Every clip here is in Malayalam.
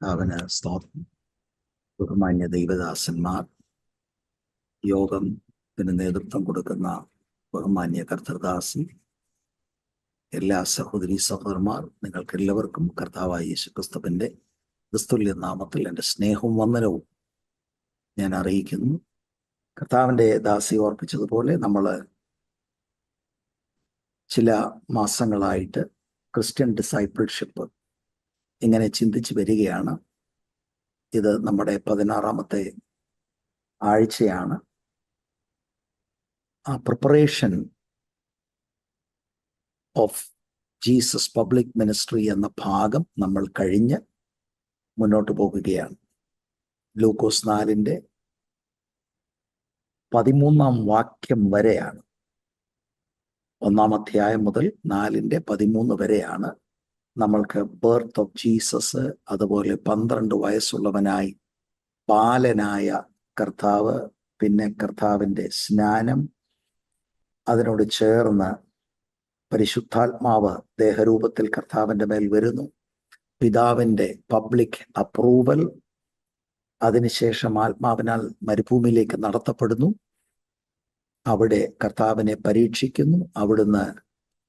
അവന് സ്തോത്രം. ബഹുമാന്യ ദൈവദാസന്മാർ, യോഗത്തിന് നേതൃത്വം കൊടുക്കുന്ന ബഹുമാന്യ കർത്തൃദാസി, എല്ലാ സഹോദരീ സഹോദരന്മാർ, നിങ്ങൾക്ക് എല്ലാവർക്കും കർത്താവായ യേശുക്രിസ്തുവിന്റെ ക്രിസ്തുല്യ നാമത്തിൽ എൻ്റെ സ്നേഹവും വന്ദനവും ഞാൻ അറിയിക്കുന്നു. കർത്താവിൻ്റെ ദാസി ഓർപ്പിച്ചതുപോലെ നമ്മൾ ചില മാസങ്ങളായിട്ട് ക്രിസ്ത്യൻ ഡിസൈപ്പിൾഷിപ്പ് ഇങ്ങനെ ചിന്തിച്ച് വരികയാണ്. ഇത് നമ്മുടെ 16-ാമത്തെ ആഴ്ചയാണ്. Preparation of Jesus public ministry എന്ന ഭാഗം നമ്മൾ കഴിഞ്ഞ് മുന്നോട്ട് പോകുകയാണ്. ലൂക്കോസ് 4-ന്റെ 13-ാം വാക്യം വരെയാണ്. 1-ാം അധ്യായം മുതൽ 4-ന്റെ 13 വരെയാണ് നമ്മൾക്ക് ബർത്ത് ഓഫ് ജീസസ്, അതുപോലെ 12 വയസ്സുള്ളവനായി ബാലനായ കർത്താവ്, പിന്നെ കർത്താവിൻ്റെ സ്നാനം, അതിനോട് ചേർന്ന് പരിശുദ്ധാത്മാവ് ദേഹരൂപത്തിൽ കർത്താവിൻ്റെ മേൽ വരുന്നു, പിതാവിൻ്റെ പബ്ലിക് അപ്രൂവൽ, അതിനുശേഷം ആത്മാവിനാൽ മരുഭൂമിയിലേക്ക് നടത്തപ്പെടുന്നു, അവിടെ കർത്താവിനെ പരീക്ഷിക്കുന്നു, അവിടുന്ന്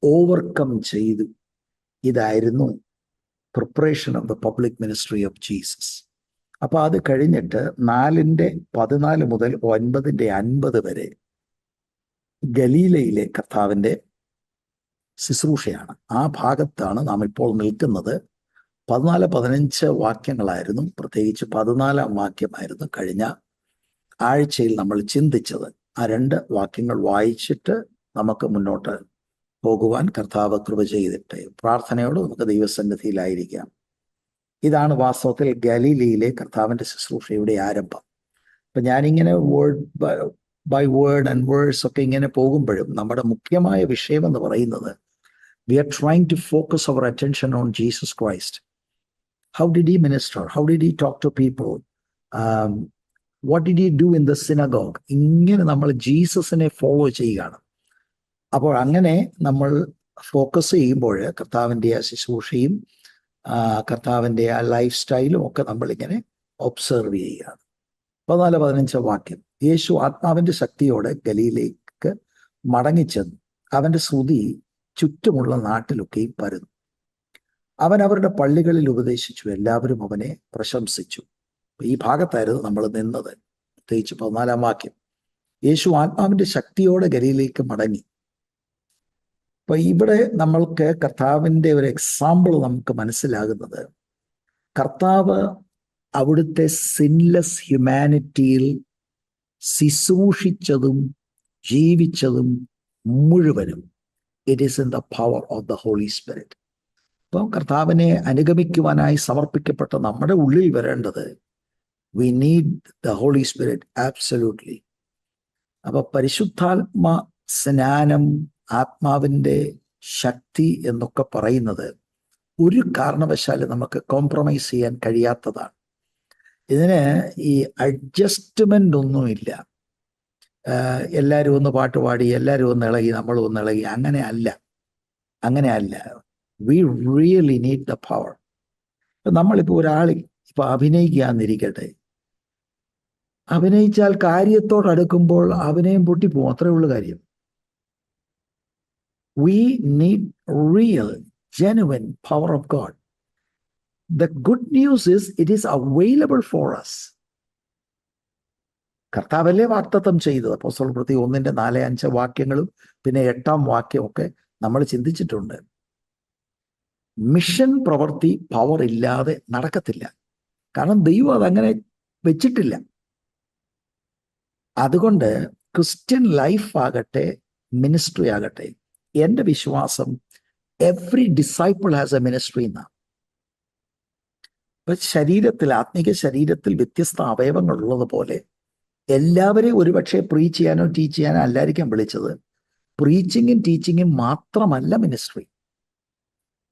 ഓവർകം ചെയ്തു. ഇതായിരുന്നു preparation of the public ministry of Jesus. അപ്പോൾ അത് കഴിഞ്ഞിട്ട് 4-ന്റെ 14 മുതൽ 9-ന്റെ 50 വരെ ഗലീലയിലെ കർത്താവിൻ്റെ ശുശ്രൂഷയാണ്. ആ ഭാഗത്താണ് നാം ഇപ്പോൾ നിൽക്കുന്നത്. 14-15 വാക്യങ്ങളായിരുന്നു, പ്രത്യേകിച്ച് 14-ാം വാക്യമായിരുന്നു കഴിഞ്ഞ ആഴ്ചയിൽ നമ്മൾ ചിന്തിച്ചത്. ആ 2 വാക്യങ്ങൾ വായിച്ചിട്ട് നമുക്ക് മുന്നോട്ട് പോകുവാൻ കർത്താവ് കൃപ ചെയ്തിട്ട് പ്രാർത്ഥനയോട് നമുക്ക് ദൈവസന്നിധിയിലായിരിക്കാം. ഇതാണ് വാസ്തവത്തിൽ ഗലീലയിലെ കർത്താവിൻ്റെ ശുശ്രൂഷയുടെ ആരംഭം. അപ്പം ഞാനിങ്ങനെ word by word and verse ഒക്കെ ഇങ്ങനെ പോകുമ്പോഴും നമ്മുടെ മുഖ്യമായ വിഷയം എന്ന് പറയുന്നത്, we are trying to focus our attention on Jesus Christ. How did he minister, how did he talk to people, what did he do in the synagogue. ഇങ്ങനെ നമ്മൾ ജീസസിനെ ഫോളോ ചെയ്യുകയാണ്. അപ്പോൾ അങ്ങനെ നമ്മൾ ഫോക്കസ് ചെയ്യുമ്പോൾ കർത്താവിൻ്റെ ആ ശുശ്രൂഷയും കർത്താവിൻ്റെ ആ ലൈഫ് സ്റ്റൈലും ഒക്കെ നമ്മളിങ്ങനെ ഒബ്സർവ് ചെയ്യുകയാണ്. 14-15 വാക്യം. യേശു ആത്മാവിൻ്റെ ശക്തിയോടെ ഗലീലയിലേക്ക് മടങ്ങിച്ചെന്നു. അവൻ്റെ ശ്രുതി ചുറ്റുമുള്ള നാട്ടിലൊക്കെയും പരന്നു. അവൻ അവരുടെ പള്ളികളിൽ ഉപദേശിച്ചു. എല്ലാവരും അവനെ പ്രശംസിച്ചു. ഈ ഭാഗത്തായിരുന്നു നമ്മൾ നിന്നത്, പ്രത്യേകിച്ച് 14-ാം വാക്യം. യേശു ആത്മാവിൻ്റെ ശക്തിയോടെ ഗലീലയിലേക്ക് മടങ്ങി. അപ്പൊ ഇവിടെ നമ്മൾക്ക് കർത്താവിൻ്റെ ഒരു എക്സാമ്പിൾ നമുക്ക് മനസ്സിലാകുന്നത്, കർത്താവ് അവിടുത്തെ സിൻലെസ് ഹ്യൂമാനിറ്റിയിൽ ശുശ്രൂഷിച്ചതും ജീവിച്ചതും മുഴുവനും it is in the power of the Holy Spirit. അപ്പം കർത്താവിനെ അനുഗമിക്കുവാനായി സമർപ്പിക്കപ്പെട്ട നമ്മുടെ ഉള്ളിൽ വരേണ്ടത്, we need the Holy Spirit absolutely. അപ്പൊ പരിശുദ്ധാത്മ സ്നാനം, ആത്മാവിൻ്റെ ശക്തി എന്നൊക്കെ പറയുന്നത് ഒരു കാരണവശാലും നമുക്ക് കോംപ്രമൈസ് ചെയ്യാൻ കഴിയാത്തതാണ്. ഇതിന് ഈ അഡ്ജസ്റ്റ്മെൻ്റ് ഒന്നുമില്ല. എല്ലാവരും ഒന്ന് പാട്ട് പാടി, എല്ലാവരും ഒന്ന് ഇളകി, നമ്മളും ഒന്ന് ഇളകി, അങ്ങനെയല്ല. V really need the power. നമ്മളിപ്പോൾ ഒരാൾ ഇപ്പം അഭിനയിക്കാന്നിരിക്കട്ടെ, അഭിനയിച്ചാൽ കാര്യത്തോടടുക്കുമ്പോൾ അഭിനയം പൊട്ടിപ്പോവും, അത്രേ ഉള്ളു കാര്യം. We need real, genuine power of God. The good news is it is available for us. കർത്താവല്ലേ വാഗ്ദത്തം ചെയ്തത്. അപ്പോസ്തലപ്രവൃത്തി 1-ന്റെ 4-5 വാക്യങ്ങളും പിന്നെ 8-ാം വാക്യമൊക്കെ നമ്മൾ ചിന്തിച്ചിട്ടുണ്ട്. മിഷൻ പ്രവൃത്തി പവർ ഇല്ലാതെ നടക്കത്തില്ല. കാരണം ദൈവം അതങ്ങനെ വെച്ചിട്ടില്ല. അതുകൊണ്ട് ക്രിസ്ത്യൻ ലൈഫ് ആകട്ടെ, മിനിസ്ട്രി ആകട്ടെ, എൻ്റെ വിശ്വാസം every disciple has A ministry എന്നാണ്. ഇപ്പൊ ശരീരത്തിൽ, ആത്മീക ശരീരത്തിൽ വ്യത്യസ്ത അവയവങ്ങൾ ഉള്ളതുപോലെ എല്ലാവരെയും ഒരുപക്ഷെ പ്രീച്ച് ചെയ്യാനോ ടീച്ച് ചെയ്യാനോ അല്ലായിരിക്കാം വിളിച്ചത്. പ്രീച്ചിങ്ങും ടീച്ചിങ്ങും മാത്രമല്ല മിനിസ്ട്രി.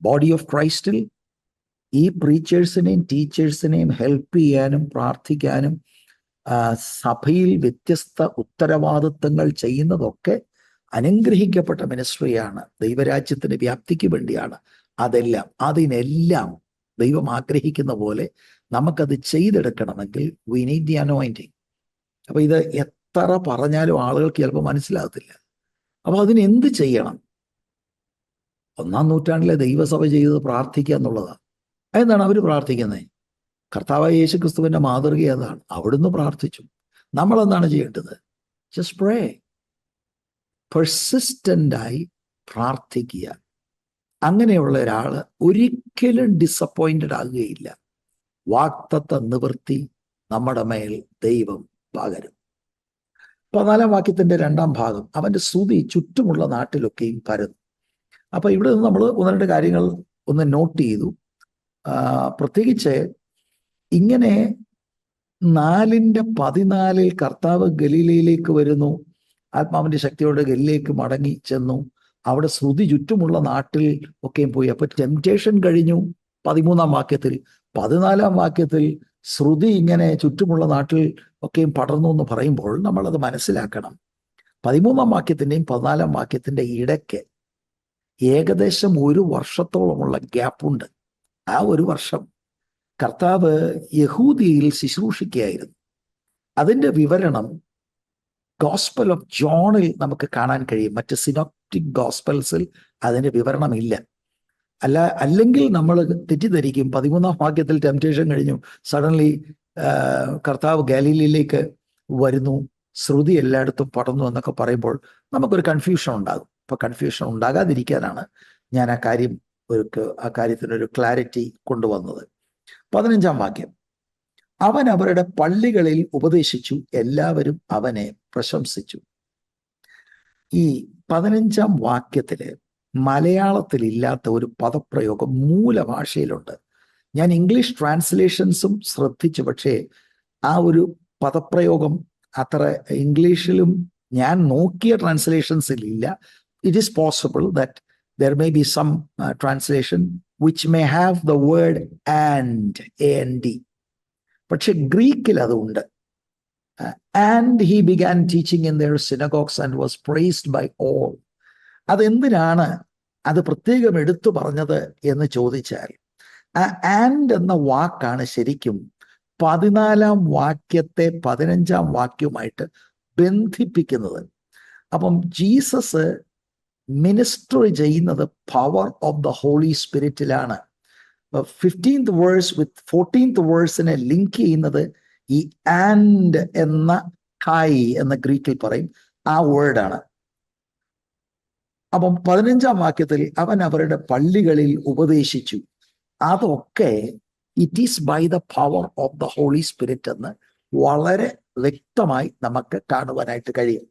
ബോഡി ഓഫ് ക്രൈസ്റ്റിൽ ഈ പ്രീച്ചേഴ്സിനെയും ടീച്ചേഴ്സിനെയും ഹെൽപ്പ് ചെയ്യാനും പ്രാർത്ഥിക്കാനും സഭയിൽ വ്യത്യസ്ത ഉത്തരവാദിത്വങ്ങൾ ചെയ്യുന്നതൊക്കെ അനുഗ്രഹിക്കപ്പെട്ട മിനിസ്ട്രിയാണ്. ദൈവരാജ്യത്തിൻ്റെ വ്യാപ്തിക്ക് വേണ്ടിയാണ്. അതിനെല്ലാം ദൈവം ആഗ്രഹിക്കുന്ന പോലെ നമുക്കത് ചെയ്തെടുക്കണമെങ്കിൽ വി നീഡ് ദി അനോയിന്റിങ്. അപ്പൊ ഇത് എത്ര പറഞ്ഞാലും ആളുകൾക്ക് ചിലപ്പോൾ മനസ്സിലാകത്തില്ല. അപ്പൊ അതിന് എന്ത് ചെയ്യണം? 1-ാം നൂറ്റാണ്ടിലെ ദൈവസഭ ചെയ്തത് പ്രാർത്ഥിക്കുക എന്നുള്ളതാണ്. അതെന്താണ് അവർ പ്രാർത്ഥിക്കുന്നത്? കർത്താവായ യേശു ക്രിസ്തുവിന്റെ മാതൃക അതാണ്. അവിടുന്ന് പ്രാർത്ഥിച്ചു. നമ്മൾ എന്താണ് ചെയ്യേണ്ടത്? ജസ്റ്റ് പ്രേ. പെർസിസ്റ്റൻ്റായി പ്രാർത്ഥിക്കുക. അങ്ങനെയുള്ള ഒരാൾ ഒരിക്കലും ഡിസപ്പോയിന്റഡ് ആകുകയില്ല. വാഗ്ദത്ത നിവൃത്തി നമ്മുടെ മേൽ ദൈവം പകരും. 14-ാം വാക്യത്തിന്റെ 2-ാം ഭാഗം, അവന്റെ സ്തുതി ചുറ്റുമുള്ള നാട്ടിലൊക്കെയും പരന്നു. അപ്പൊ ഇവിടെ നിന്ന് നമ്മൾ 1-2 കാര്യങ്ങൾ ഒന്ന് നോട്ട് ചെയ്തു. പ്രത്യേകിച്ച് ഇങ്ങനെ 4:14 കർത്താവ് ഗലീലയിലേക്ക് വരുന്നു, ആത്മാവിന്റെ ശക്തിയോടെ ഗലീലയിലേക്ക് മടങ്ങി ചെന്നു, അവിടെ ശ്രുതി ചുറ്റുമുള്ള നാട്ടിൽ ഒക്കെയും പോയി. അപ്പൊ ടെംപ്റ്റേഷൻ കഴിഞ്ഞു 13-ാം വാക്യത്തിൽ. 14-ാം വാക്യത്തിൽ ശ്രുതി ഇങ്ങനെ ചുറ്റുമുള്ള നാട്ടിൽ ഒക്കെയും പടർന്നു എന്ന് പറയുമ്പോൾ നമ്മളത് മനസ്സിലാക്കണം. 13-ാം വാക്യത്തിന്റെയും 14-ാം വാക്യത്തിന്റെ ഇടയ്ക്ക് ഏകദേശം 1 വർഷത്തോളമുള്ള ഗ്യാപ്പുണ്ട്. ആ 1 വർഷം കർത്താവ് യഹൂദിയിൽ ശുശ്രൂഷിക്കുകയായിരുന്നു. അതിന്റെ വിവരണം ഗോസ്പൽ ഓഫ് ജോണിൽ നമുക്ക് കാണാൻ കഴിയും. മറ്റ് സിനോപ്റ്റിക് ഗോസ്പൽസിൽ അതിന്റെ വിവരണമില്ല. അല്ലെങ്കിൽ നമ്മൾ തെറ്റിദ്ധരിക്കും. 13-ാം വാക്യത്തിൽ ടെംപ്റ്റേഷൻ കഴിഞ്ഞു, സഡൻലി കർത്താവ് ഗലീലയിലേക്ക് വരുന്നു, ശ്രുതി എല്ലായിടത്തും പടർന്നു എന്നൊക്കെ പറയുമ്പോൾ നമുക്കൊരു കൺഫ്യൂഷൻ ഉണ്ടാകും. അപ്പൊ കൺഫ്യൂഷൻ ഉണ്ടാകാതിരിക്കാനാണ് ഞാൻ ആ കാര്യത്തിനൊരു ക്ലാരിറ്റി കൊണ്ടുവന്നത്. 15-ാം വാക്യം, അവൻ അവരുടെ പള്ളികളിൽ ഉപദേശിച്ചു, എല്ലാവരും അവനെ പ്രശംസിച്ചു. ഈ 15-ാം വാക്യത്തില് മലയാളത്തിൽ ഇല്ലാത്ത ഒരു പദപ്രയോഗം മൂലഭാഷയിലുണ്ട്. ഞാൻ ഇംഗ്ലീഷ് ട്രാൻസ്ലേഷൻസും ശ്രദ്ധിച്ചു, പക്ഷേ ആ ഒരു പദപ്രയോഗം അത്ര ഇംഗ്ലീഷിലും ഞാൻ നോക്കിയ ട്രാൻസ്ലേഷൻസിൽ ഇല്ല. It is possible that there may be some translation which may have the word and, പക്ഷെ ഗ്രീക്കിൽ അതുണ്ട്. And he began teaching in their synagogues and was praised by all. അതെന്തിനാണ് അത് പ്രത്യേകം എടുത്തു പറഞ്ഞത് എന്ന് ചോദിച്ചാൽ, ആ ആൻഡ് എന്ന വാക്കാണ് ശരിക്കും 14-ാം വാക്യത്തെ 15-ാം വാക്യവുമായിട്ട് ബന്ധിപ്പിക്കുന്നത്. അപ്പം ജീസസ് മിനിസ്റ്റർ ചെയ്യുന്നത് പവർ ഓഫ് ദ ഹോളി സ്പിരിറ്റിലാണ്. 15th വേഴ്സ് വിത്ത് 14th വേഴ്സിനെ ലിങ്ക് ചെയ്യുന്നത് ഈ ആൻഡ് എന്ന കായ് എന്ന ഗ്രീക്കിൽ പറയും ആ വേർഡാണ്. അപ്പം 15-ാം വാക്യത്തിൽ അവൻ അവരുടെ പള്ളികളിൽ ഉപദേശിച്ചു. അതൊക്കെ it is by the power of the Holy Spirit എന്ന് വളരെ വ്യക്തമായി നമുക്ക് കാണുവാനായിട്ട് കഴിയും.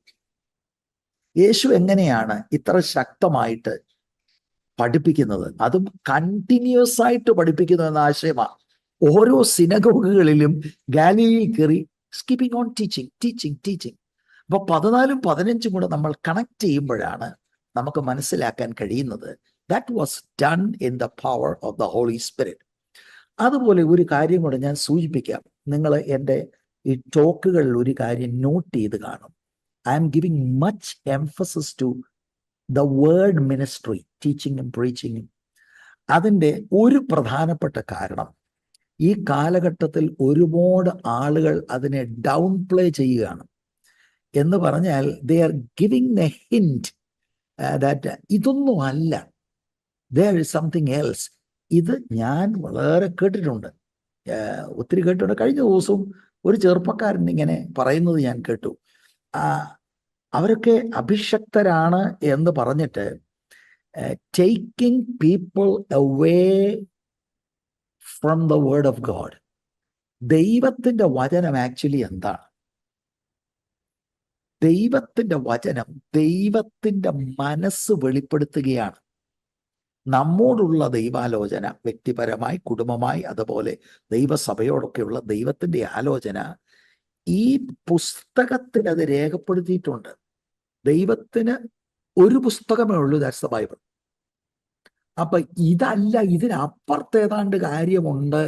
യേശു എങ്ങനെയാണ് ഇത്ര ശക്തമായിട്ട് പഠിപ്പിക്കുന്നത്? അതും കണ്ടിന്യൂസ് ആയിട്ട് പഠിപ്പിക്കുന്നു എന്ന ആശയമാണ്. ഓരോ സിനഗോഗുകളിലും ഗാലിലയിൽ കയറി സ്കിപ്പിംഗ് ഓൺ ടീച്ചിങ്. അപ്പൊ 14-ഉം 15-ഉം കൂടെ നമ്മൾ കണക്ട് ചെയ്യുമ്പോഴാണ് നമുക്ക് മനസ്സിലാക്കാൻ കഴിയുന്നത് that was done in the power of the Holy Spirit. അതുപോലെ ഒരു കാര്യം കൂടെ ഞാൻ സൂചിപ്പിക്കാം. നിങ്ങൾ എൻ്റെ ഈ ടോക്കുകളിൽ ഒരു കാര്യം നോട്ട് ചെയ്ത് കാണും. I am giving much emphasis to the word ministry, teaching and preaching. അതിൻ്റെ ഒരു പ്രധാനപ്പെട്ട കാരണം ഈ കാലഘട്ടത്തിൽ ഒരുപാട് ആളുകൾ അതിനെ ഡൗൺ പ്ലേ ചെയ്യുകയാണ്. എന്ന് പറഞ്ഞാൽ they are giving a hint that ഇതൊന്നും അല്ല, there is something else. ഇത് ഞാൻ വളരെ കേട്ടിട്ടുണ്ട്, ഒത്തിരി കേട്ടിട്ടുണ്ട്. കഴിഞ്ഞ ദിവസവും ഒരു ചെറുപ്പക്കാരൻ ഇങ്ങനെ പറയുന്നത് ഞാൻ കേട്ടു. അവരൊക്കെ അഭിഷക്തരാണ് എന്ന് പറഞ്ഞിട്ട് taking people away from the word of God. ദൈവത്തിന്റെ വചനം ആക്ച്വലി എന്താണ്? ദൈവത്തിന്റെ വചനം ദൈവത്തിന്റെ മനസ്സ് വെളിപ്പെടുത്തുകയാണ്. നമ്മോടുള്ള ദൈവാലോചന, വ്യക്തിപരമായി, കുടുംബമായി, അതുപോലെ ദൈവസഭയോടൊക്കെയുള്ള ദൈവത്തിന്റെ ആലോചന ഈ പുസ്തകത്തിൽ അത് രേഖപ്പെടുത്തിയിട്ടുണ്ട്. ദൈവത്തിന് ഒരു പുസ്തകമേ ഉള്ളൂ, ദാറ്റ്സ് ദ ബൈബിൾ. അപ്പൊ ഇതല്ല, ഇതിനപ്പുറത്തേതാണ്ട് കാര്യമുണ്ട്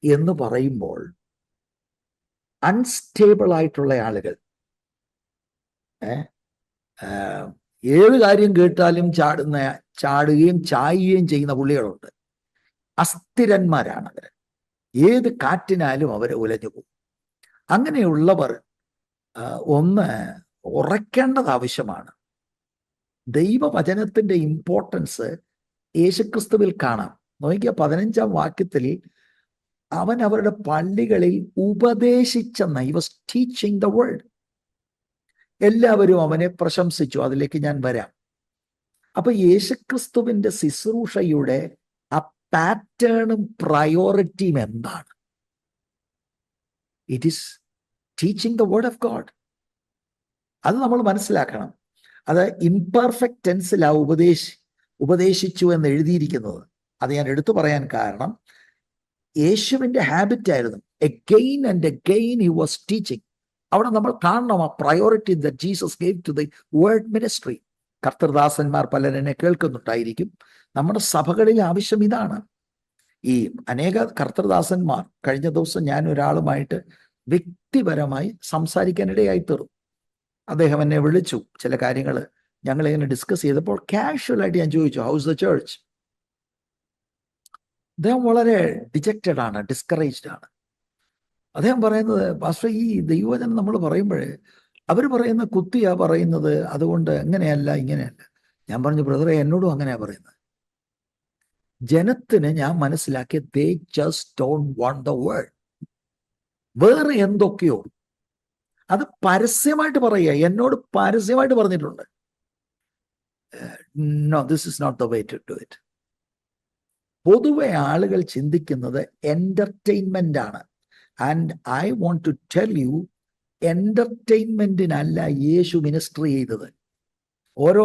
എന്ന് പറയുമ്പോൾ അൺസ്റ്റേബിൾ ആയിട്ടുള്ള ആളുകൾ ഏത് കാര്യം കേട്ടാലും ചാടുകയും ചായുകയും ചെയ്യുന്ന പുള്ളികളുണ്ട്. അസ്ഥിരന്മാരാണ് അവർ. ഏത് കാറ്റിനാലും അവർ ഉലഞ്ഞു പോകും. അങ്ങനെയുള്ളവർ ഒന്ന് ഉറയ്ക്കേണ്ടത് ആവശ്യമാണ്. ദൈവവചനത്തിന്റെ ഇമ്പോർട്ടൻസ് യേശുക്രിസ്തുവിൽ കാണാം. നോക്കിയ 15-ാം വാക്യത്തിൽ അവൻ അവരുടെ പള്ളികളിൽ ഉപദേശിച്ചെന്ന, he was teaching the word. എല്ലാവരും അവനെ പ്രശംസിച്ചു. അതിലേക്ക് ഞാൻ വരാം. അപ്പൊ യേശുക്രിസ്തുവിന്റെ ശുശ്രൂഷയുടെ ആ പാറ്റേണും പ്രയോറിറ്റിയും എന്താണ്? It is teaching the word of God. അത് നമ്മൾ മനസ്സിലാക്കണം. അത് ഇംപെർഫെക്റ്റ് ടെൻസിലാ ഉപദേശിച്ചു എന്ന് എഴുതിയിരിക്കുന്നത്. അത് ഞാൻ എടുത്തു പറയാൻ കാരണം യേശുവിന്റെ ഹാബിറ്റ് ആയിരുന്നു again and again he was teaching. അവിടെ നമ്മൾ കാണണം ആ priority that Jesus gave to the word ministry. കർത്തൃദാസന്മാർ പലരെന്നെ കേൾക്കുന്നുണ്ടായിരിക്കും. നമ്മുടെ സഭകളിൽ ആവശ്യം ഇതാണ്. ഈ അനേക കർത്തൃദാസന്മാർ, കഴിഞ്ഞ ദിവസം ഞാൻ ഒരാളുമായിട്ട് വ്യക്തിപരമായി സംസാരിക്കാനിടയായി തീർന്നു. അദ്ദേഹം എന്നെ വിളിച്ചു. ചില കാര്യങ്ങൾ ഞങ്ങൾ ഇങ്ങനെ ഡിസ്കസ് ചെയ്തപ്പോൾ കാഷ്വലായിട്ട് ഞാൻ ചോദിച്ചു, ഹൗസ് ദ ചർച്ച്? അദ്ദേഹം വളരെ ഡിജക്റ്റഡ് ആണ്, ഡിസ്കറേജ്ഡ് ആണ്. അദ്ദേഹം പറയുന്നത്, പാസ്റ്റർ, ഈ ദൈവവചനം നമ്മൾ പറയുമ്പോഴേ അവർ പറയുന്ന കുത്തിയാ പറയുന്നത്, അതുകൊണ്ട് അങ്ങനെയല്ല ഇങ്ങനെയല്ല. ഞാൻ പറഞ്ഞു, ബ്രദറെ, എന്നോടും അങ്ങനെയാ പറയുന്നത്. ജനത്തിന് ഞാൻ മനസ്സിലാക്കിയ they just don't want the word. വേറെ എന്തൊക്കെയോ അത് പരസ്യമായിട്ട് പറയുക. എന്നോട് പരസ്യമായിട്ട് പറഞ്ഞിട്ടുണ്ട്, no, this is not the way to do it. പൊതുവെ ആളുകൾ ചിന്തിക്കുന്നത് എന്റർടൈൻമെന്റ് ആണ്. And I want to tell you, എന്റർടൈൻമെന്റിനല്ല യേശു മിനിസ്റ്റർ ചെയ്തത്. ഓരോ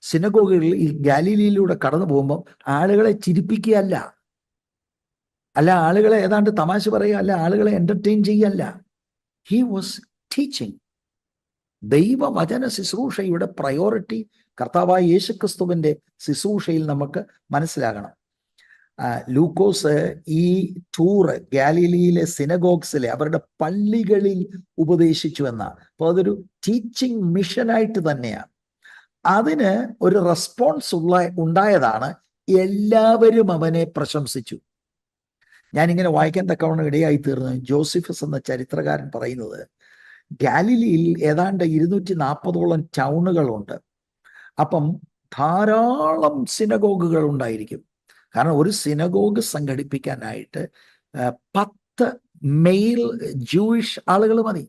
സിനഗോഗുകളിൽ ഈ ഗാലിലിയിലൂടെ കടന്നു പോകുമ്പോൾ ആളുകളെ ചിരിപ്പിക്കുകയല്ല, അല്ല ആളുകളെ ഏതാണ്ട് തമാശ പറയുക, അല്ല ആളുകളെ എന്റർടൈൻ ചെയ്യല്ല. He was teaching. ദൈവവചന ശുശ്രൂഷയുടെ പ്രയോറിറ്റി കർത്താവായ യേശുക്രിസ്തുവിന്റെ ശുശ്രൂഷയിൽ നമുക്ക് മനസ്സിലാകണം. ലൂക്കോസ് ഈ ടൂറ് ഗാലിലിയിലെ സിനഗോഗ്സിലെ അവരുടെ പള്ളികളിൽ ഉപദേശിച്ചു എന്നാണ്. അപ്പോൾ അതൊരു ടീച്ചിങ് മിഷനായിട്ട് തന്നെയാണ്. അതിന് ഒരു റെസ്പോൺസ് ഉണ്ടായതാണ്. എല്ലാവരും അവനെ പ്രശംസിച്ചു. ഞാനിങ്ങനെ വായിക്കാൻ തക്കവണ്ണം ഇടയായി തീർന്നു. ജോസിഫസ് എന്ന ചരിത്രകാരൻ പറയുന്നത്, ഗാലിലിയിൽ ഏതാണ്ട് 240ഓളം ടൗണുകളുണ്ട്. അപ്പം ധാരാളം സിനഗോഗുകൾ ഉണ്ടായിരിക്കും. കാരണം ഒരു സിനഗോഗ് സംഘടിപ്പിക്കാനായിട്ട് 10 മെയിൽ ജൂയിഷ് ആളുകൾ മതി.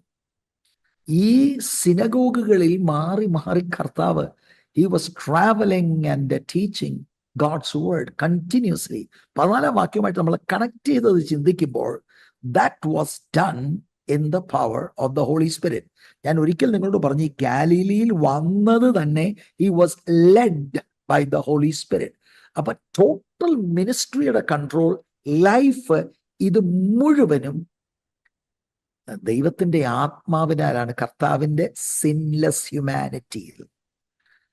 ഈ സിനഗോഗുകളിൽ മാറി മാറി കർത്താവ്, he was traveling and teaching God's word continuously. 14-ാം വാക്യമായിട്ട് നമ്മൾ കണക്ട് ചെയ്തത് ചിന്തിക്കുമ്പോൾ that was done in the power of the Holy Spirit. ഞാൻ ഒരിക്കൽ നിങ്ങളോട് പറഞ്ഞു, ഗാലിലിയിൽ വന്നത് തന്നെ he was led by the Holy Spirit. അപ്പൊ ടോട്ടൽ മിനിസ്ട്രിയുടെ കൺട്രോൾ, ലൈഫ്, ഇത് മുഴുവനും ദൈവത്തിന്റെ ആത്മാവിനാലാണ്, കർത്താവിന്റെ സിൻലെസ് ഹ്യൂമാനിറ്റിയിൽ.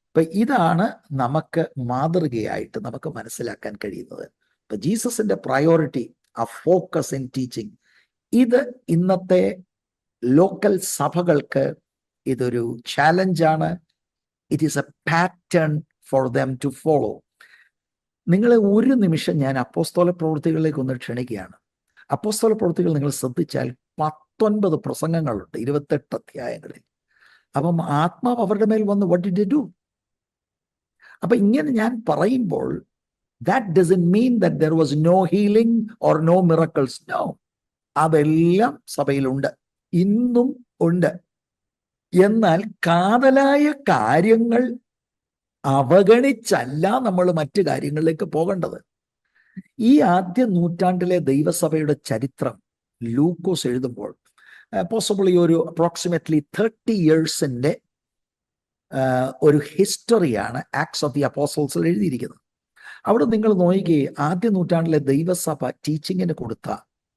അപ്പൊ ഇതാണ് നമുക്ക് മാതൃകയായിട്ട് നമുക്ക് മനസ്സിലാക്കാൻ കഴിയുന്നത്. ഇപ്പൊ ജീസസിന്റെ പ്രയോറിറ്റി, ആ ഫോക്കസ് ഇൻ ടീച്ചിങ്, ഇത് ഇന്നത്തെ ലോക്കൽ സഭകൾക്ക് ഇതൊരു ചാലഞ്ചാണ്. It is a pattern for them to follow. നിങ്ങളെ ഒരു നിമിഷം ഞാൻ അപ്പോസ്തല പ്രവൃത്തികളിലേക്ക് ഒന്ന് ക്ഷണിക്കുകയാണ്. അപ്പോസ്തല പ്രവൃത്തികൾ നിങ്ങൾ ശ്രദ്ധിച്ചാൽ 19 പ്രസംഗങ്ങളുണ്ട് 28 അധ്യായങ്ങളിൽ. അപ്പം ആത്മാവ് അവരുടെ മേൽ വന്ന് what did they do? അപ്പൊ ഇങ്ങനെ ഞാൻ പറയുമ്പോൾ that doesn't mean that there was no healing or no miracles. No. അതെല്ലാം സഭയിലുണ്ട്, ഇന്നും ഉണ്ട്. എന്നാൽ കാതലായ കാര്യങ്ങൾ അവഗണിച്ചല്ല നമ്മൾ മറ്റു കാര്യങ്ങളിലേക്ക് പോകേണ്ടത്. ഈ ആദ്യ നൂറ്റാണ്ടിലെ ദൈവസഭയുടെ ചരിത്രം ലൂക്കോസ് എഴുതുമ്പോൾ പോസിബിളി ഒരു അപ്രോക്സിമേറ്റ്ലി 30 ഇയേഴ്സിന്റെ ഒരു ഹിസ്റ്ററിയാണ് ആക്ട്സ് ഓഫ് ദി അപ്പോസ്റ്റൽസിൽ എഴുതിയിരിക്കുന്നത്. അവിടെ നിങ്ങൾ നോക്കുകയും ആദ്യ നൂറ്റാണ്ടിലെ ദൈവസഭ ടീച്ചിങ്ങിന് കൊടുത്ത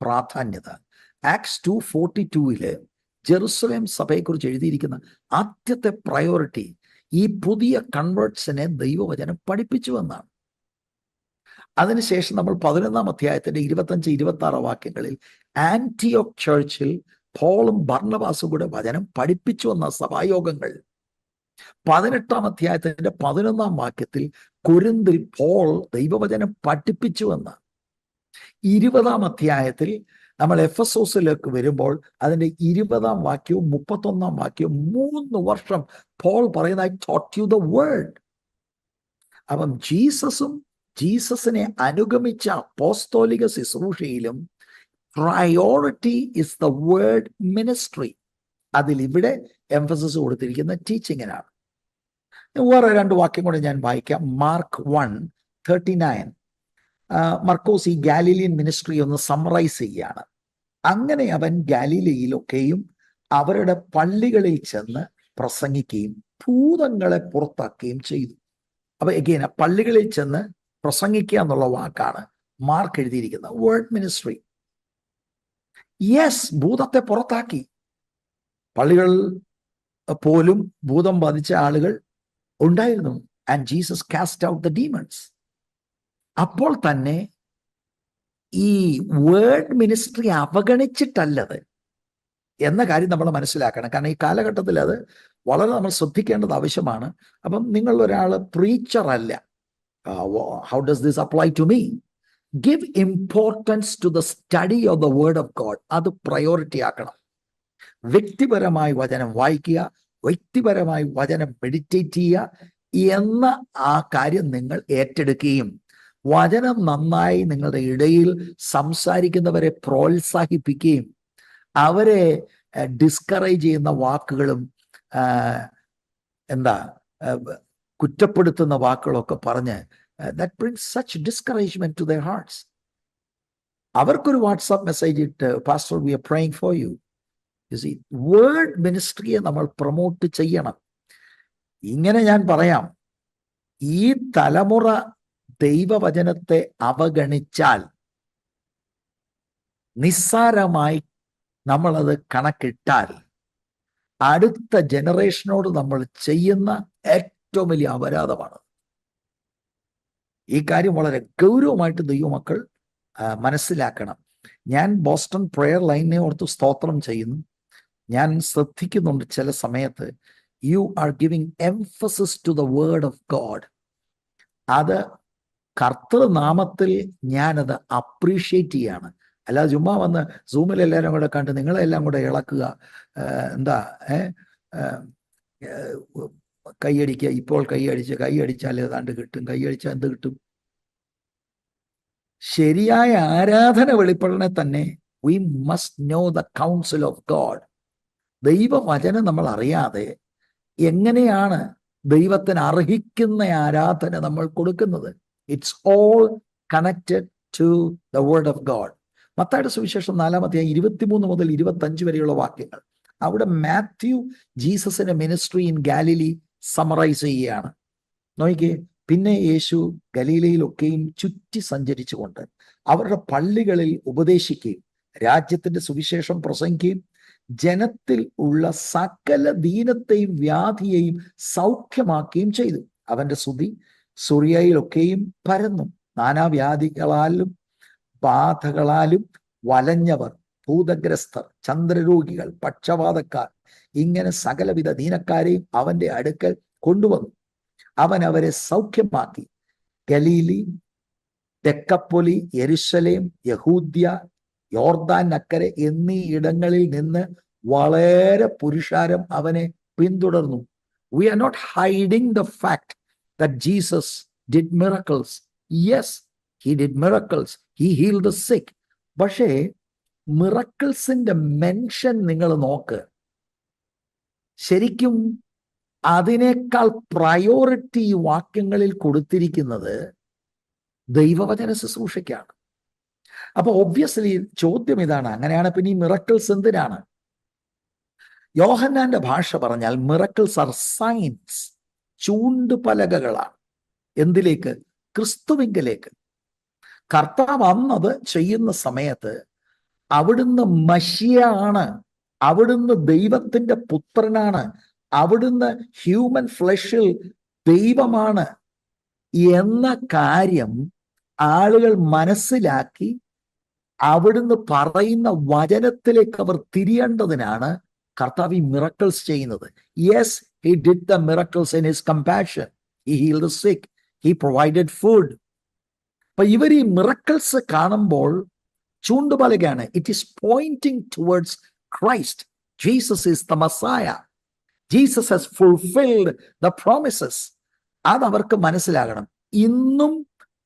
പ്രാധാന്യത, ആക്ട്സ് 2:42 ജെറുസലേം സഭയെക്കുറിച്ച് എഴുതിയിരിക്കുന്ന ആദ്യത്തെ പ്രയോറിറ്റി ഈ പുതിയ കൺവേർട്സിനെ ദൈവവചനം പഠിപ്പിച്ചു എന്നാണ്. അതിനുശേഷം നമ്മൾ 11-ാം അധ്യായത്തിന്റെ 25-26 വാക്യങ്ങളിൽ ആന്റിയോക്ക് ചർച്ചിൽ പോളും ബർന്നബാസും കൂടെ വചനം പഠിപ്പിച്ചു എന്ന സഭായോഗങ്ങൾ. 18-ാം അധ്യായത്തിന്റെ 11-ാം വാക്യത്തിൽ കൊരിന്തിൽ പോൾ ദൈവവചനം പഠിപ്പിച്ചു എന്ന. 20-ാം അധ്യായത്തിൽ നമ്മൾ എഫെസോസിലേക്ക് വരുമ്പോൾ അതിന്റെ 20-ാം വാക്യവും 31-ാം വാക്യവും 3 വർഷം പോൾ പറയുന്ന I taught you the word. അപ്പം ജീസസിനെ അനുഗമിച്ച അപ്പോസ്തോലിക ശുശ്രൂഷയിലും priority is the word ministry. അതിലിവിടെ എംഫസിസ് കൊടുത്തിരിക്കുന്ന ടീച്ചിങ്ങിനാണ്. വേറെ 2 വാക്യം കൂടെ ഞാൻ വായിക്കാം. മാർക്ക് 1:39. മർക്കോസ് ഈ ഗാലീലിയൻ മിനിസ്ട്രി ഒന്ന് സമ്മറൈസ് ചെയ്യുകയാണ്. അങ്ങനെ അവൻ ഗാലീലയിലൊക്കെയും അവരുടെ പള്ളികളിൽ ചെന്ന് പ്രസംഗിക്കുകയും ഭൂതങ്ങളെ പുറത്താക്കുകയും ചെയ്തു. അപ്പൊ എഗെയിൻ പള്ളികളിൽ ചെന്ന് പ്രസംഗിക്കുക എന്നുള്ള വാക്കാണ് മാർക്ക് എഴുതിയിരിക്കുന്നത്. Word ministry. യെസ്, ഭൂതത്തെ പുറത്താക്കി. പള്ളികൾ പോലും ഭൂതം ബാധിച്ച ആളുകൾ ഉണ്ടായിരുന്നു. And Jesus cast out the demons. അപ്പോൾ തന്നെ ഈ വേർഡ് മിനിസ്ട്രി അവഗണിച്ചിട്ടല്ലത് എന്ന കാര്യം നമ്മൾ മനസ്സിലാക്കണം. കാരണം ഈ കാലഘട്ടത്തിൽ അത് വളരെ നമ്മൾ ശ്രദ്ധിക്കേണ്ടത് ആവശ്യമാണ്. അപ്പം നിങ്ങൾ ഒരാൾ പ്രീച്ചർ അല്ല. How does this apply to me? Give importance to the study of the word of God. അത് പ്രയോറിറ്റി ആക്കണം. വ്യക്തിപരമായി വചനം വായിക്കുക, വ്യക്തിപരമായി വചനം മെഡിറ്റേറ്റ് ചെയ്യുക എന്ന ആ കാര്യം നിങ്ങൾ ഏറ്റെടുക്കുകയും വചനം നന്നായി നിങ്ങളുടെ ഇടയിൽ സംസാരിക്കുന്നവരെ പ്രോത്സാഹിപ്പിക്കുകയും അവരെ ഡിസ്കറേജ് ചെയ്യുന്ന വാക്കുകളും കുറ്റപ്പെടുത്തുന്ന വാക്കുകളൊക്കെ പറഞ്ഞ് that brings such discouragement to their hearts. അവർക്കൊരു വാട്സാപ്പ് മെസ്സേജ് ഇട്ട് pastor we are praying for you. Word മിനിസ്ട്രിയെ നമ്മൾ പ്രൊമോട്ട് ചെയ്യണം. ഇങ്ങനെ ഞാൻ പറയാം, ഈ തലമുറ ദൈവവചനത്തെ അവഗണിച്ചാൽ നിസ്സാരമായി നമ്മളത് കണക്കിട്ടാൽ അടുത്ത ജനറേഷനോട് നമ്മൾ ചെയ്യുന്ന ഏറ്റവും വലിയ അപരാധമാണ്. ഈ കാര്യം വളരെ ഗൗരവമായിട്ട് ദൈവമക്കൾ മനസ്സിലാക്കണം. ഞാൻ ബോസ്റ്റൺ പ്രെയർ ലൈനിനെ ഓർത്ത് സ്തോത്രം ചെയ്യുന്നു. ഞാൻ ശ്രദ്ധിക്കുന്നുണ്ട് ചില സമയത്ത് you are giving emphasis to the word of God. അത് കർത്തൃനാമത്തിൽ ഞാനത് അപ്രീഷിയേറ്റ് ചെയ്യാണ്. അല്ലാതെ ചുമ്മാ വന്ന് സൂമിൽ എല്ലാവരും കൂടെ കണ്ട് നിങ്ങളെല്ലാം കൂടെ ഇളക്കുക, കൈയടിക്കുക. ഇപ്പോൾ കൈയടിച്ചാൽ ഏതാണ്ട് കിട്ടും, കൈയടിച്ചാൽ എന്ത് കിട്ടും? ശരിയായ ആരാധന വെളിപ്പെടണേ തന്നെ we must know the counsel of God. ദൈവവചനം നമ്മൾ അറിയാതെ എങ്ങനെയാണ് ദൈവത്തിന് അർഹിക്കുന്ന ആരാധന നമ്മൾ കൊടുക്കുന്നത്? It's all connected to the word of God. മത്തായിയുടെ സുവിശേഷം 4-ാം അധ്യായം 23 മുതൽ 25 വരെയുള്ള വാക്യങ്ങൾ. അവിടെ മാത്യു ജീസസിന്റെ മിനിസ്ട്രി ഇൻ ഗാലിലി സമറൈസ് ചെയ്യുകയാണ്. നോക്കിക്കേ, പിന്നെ യേശു ഗലീലയിലൊക്കെയും ചുറ്റി സഞ്ചരിച്ചുകൊണ്ട് അവരുടെ പള്ളികളിൽ ഉപദേശിക്കുകയും രാജ്യത്തിന്റെ സുവിശേഷം പ്രസംഗിക്കുകയും ജനത്തിൽ ഉള്ള സകല ദീനത്തെയും വ്യാധിയെയും സൗഖ്യമാക്കുകയും ചെയ്തു. അവന്റെ സ്തുതി സുറിയയിലൊക്കെയും പരന്നു. നാനാവ്യാധികളാലും ബാധകളാലും വലഞ്ഞവർ, ഭൂതഗ്രസ്തർ, ചന്ദ്രരോഗികൾ, പക്ഷവാതക്കാർ, ഇങ്ങനെ സകലവിധ ദീനക്കാരെയും അവന്റെ അടുക്കൽ കൊണ്ടുവന്നു. അവൻ അവരെ സൗഖ്യമാക്കി. ഗലീലി, തെക്കപ്പൊലി, യെരുശലേം, യഹൂദ്യ, യോർദാൻ അക്കരെ എന്നീ ഇടങ്ങളിൽ നിന്ന് വളരെ പുരുഷാരം അവനെ പിന്തുടർന്നു. We are not hiding the fact that Jesus did miracles. Yes, he did miracles. He healed the sick. പക്ഷേ മിറക്കിൾസിന്റെ മെൻഷൻ നിങ്ങൾ നോക്ക്. ശരിക്കും അതിനേക്കാൾ പ്രയോറിറ്റി വാക്യങ്ങളിൽ കൊടുത്തിരിക്കുന്നത് ദൈവവചന ശുശ്രൂഷയ്ക്കാണ്. അപ്പൊ ഒബ്വിയസ്ലി ചോദ്യം ഇതാണ്, അങ്ങനെയാണ് പിന്നെ ഈ മിറക്കിൾസ് എന്തിനാണ്? യോഹന്നാന്റെ ഭാഷ പറഞ്ഞാൽ മിറക്കിൾസ് ആർ സൈൻസ്, ചൂണ്ടുപലകകളാണ്. എന്തിലേക്ക്? ക്രിസ്തുവിങ്കലേക്ക്. കർത്താവ് അന്നത് ചെയ്യുന്ന സമയത്ത് അവിടുന്ന് മശിയാണ്, അവിടുന്ന് ദൈവത്തിന്റെ പുത്രനാണ്, അവിടുന്ന് ഹ്യൂമൻ ഫ്ലഷിൽ ദൈവമാണ് എന്ന കാര്യം ആളുകൾ മനസ്സിലാക്കി അവിടുന്ന് പറയുന്ന വചനത്തിലേക്ക് അവർ തിരിയേണ്ടതിനാണ് കർത്താവ് ഈ മിറക്കിൾസ് ചെയ്യുന്നത്. Yes, he did the miracles in his compassion. He healed the sick. He provided food. അപ്പൊ ഇവർ ഈ മിറക്കിൾസ് കാണുമ്പോൾ ചൂണ്ടുപലകയാണ്. It is pointing towards Christ. Jesus is the Messiah. Jesus has fulfilled the promises. അതവർക്ക് മനസ്സിലാകണം. ഇന്നും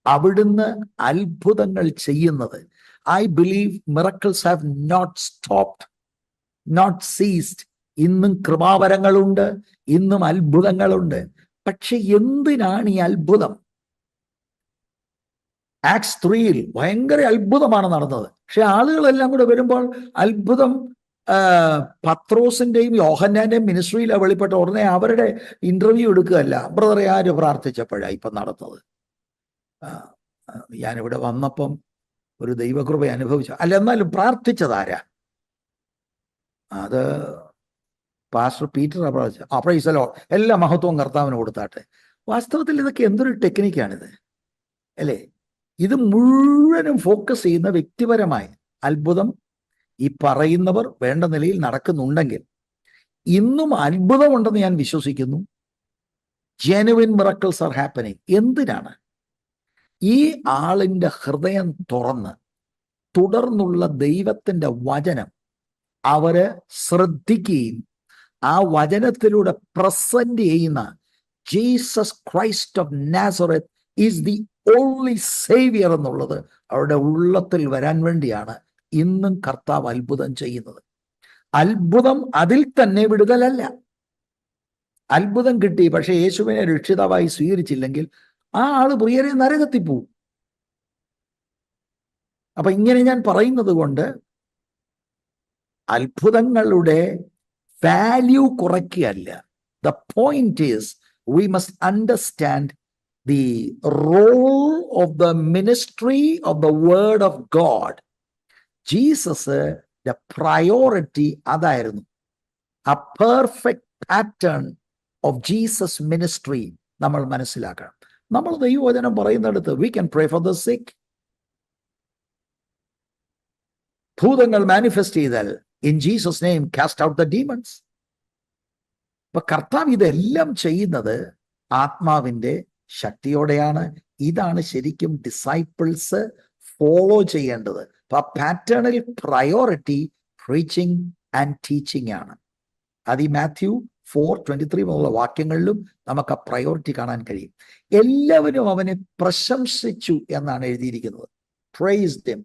അവിടുന്ന് അത്ഭുതങ്ങൾ ചെയ്യുന്നത്, I believe miracles have not stopped, not ceased. ഇന്നും കൃപാവരങ്ങളുണ്ട്, ഇന്നും അത്ഭുതങ്ങളുണ്ട്. പക്ഷെ എന്തിനാണ് ഈ അത്ഭുതം? ആക്ട്സ് 3 ഭയങ്കര അത്ഭുതമാണ് നടന്നത്. പക്ഷെ ആളുകളെല്ലാം കൂടെ വരുമ്പോൾ അത്ഭുതം പത്രോസിന്റെയും യോഹന്നാന്റെയും മിനിസ്ട്രിയിലാണ് വെളിപ്പെട്ട ഉടനെ അവരുടെ ഇന്റർവ്യൂ എടുക്കുകയല്ല. ബ്രദറെ ആര് പ്രാർത്ഥിച്ചപ്പോഴാണ് ഇപ്പം നടന്നത്? ഞാനിവിടെ വന്നപ്പം ഒരു ദൈവകൃപ അനുഭവിച്ചു. അല്ല, എന്നാലും പ്രാർത്ഥിച്ചതാരാ? അത് പാസ്റ്റർ പീറ്റർ പ്രാർത്ഥിച്ചു. പ്രൈസലോ, എല്ലാ മഹത്വവും കർത്താവിന് കൊടുത്താട്ടെ. വാസ്തവത്തിൽ ഇതൊക്കെ എന്തൊരു ടെക്നിക്കാണിത് അല്ലേ? ഇത് മുഴുവനും ഫോക്കസ് ചെയ്യുന്ന വ്യക്തിപരമായ അത്ഭുതം ഈ പറയുന്നവർ വേണ്ട നിലയിൽ നടക്കുന്നുണ്ടെങ്കിൽ ഇന്നും അത്ഭുതമുണ്ടെന്ന് ഞാൻ വിശ്വസിക്കുന്നു. Genuine miracles are happening. എന്തിനാണ്? ഈ ആളിൻ്റെ ഹൃദയം തുറന്ന് തുടർന്നുള്ള ദൈവത്തിൻ്റെ വചനം അവര് ശ്രദ്ധിക്കുകയും ആ വചനത്തിലൂടെ പ്രസന്റ് ചെയ്യുന്ന Jesus Christ of Nazareth is the only saviour എന്നുള്ളത് അവരുടെ ഉള്ളത്തിൽ വരാൻ വേണ്ടിയാണ് ഇന്നും കർത്താവ് അത്ഭുതം ചെയ്യുന്നത്. അത്ഭുതം അതിൽ തന്നെ വിടുതലല്ല. അത്ഭുതം കിട്ടി, പക്ഷെ യേശുവിനെ രക്ഷിതാവായി സ്വീകരിച്ചില്ലെങ്കിൽ ആ ആള് പ്രിയരെ നരകത്തിൽ പോവും. അപ്പൊ ഇങ്ങനെ ഞാൻ പറയുന്നത് കൊണ്ട് അത്ഭുതങ്ങളുടെ വാല്യൂ കുറയ്ക്കുകയല്ല. The point is we must understand the role of the ministry of the word of God. Jesus the priority അതായിരുന്നു. A perfect pattern of Jesus ministry നമ്മൾ മനസ്സിലാക്കണം. നമ്മൾ ദൈവവചനം പറയുന്നിടത്ത് we can pray for the sick. ഭൂതങ്ങൾ മാനിഫെസ്റ്റ് ചെയ്താൽ in Jesus name cast out the demons. അപ്പൊ കർത്താവ് ഇതെല്ലാം ചെയ്യുന്നത് ആത്മാവിന്റെ ശക്തിയോടെയാണ്. ഇതാണ് ശരിക്കും ഡിസൈപ്പിൾസ് ഫോളോ ചെയ്യേണ്ടത്. അപ്പൊ ആ പാറ്റേണിൽ പ്രയോറിറ്റി പ്രീച്ചിങ് ആൻഡ് ടീച്ചിങ് ആണ്. അത് ഈ മാത്യു 4:23 മുതലുള്ള വാക്യങ്ങളിലും നമുക്ക് ആ പ്രയോറിറ്റി കാണാൻ കഴിയും. എല്ലാവരും അവനെ പ്രശംസിച്ചു എന്നാണ് എഴുതിയിരിക്കുന്നത്. Praised him.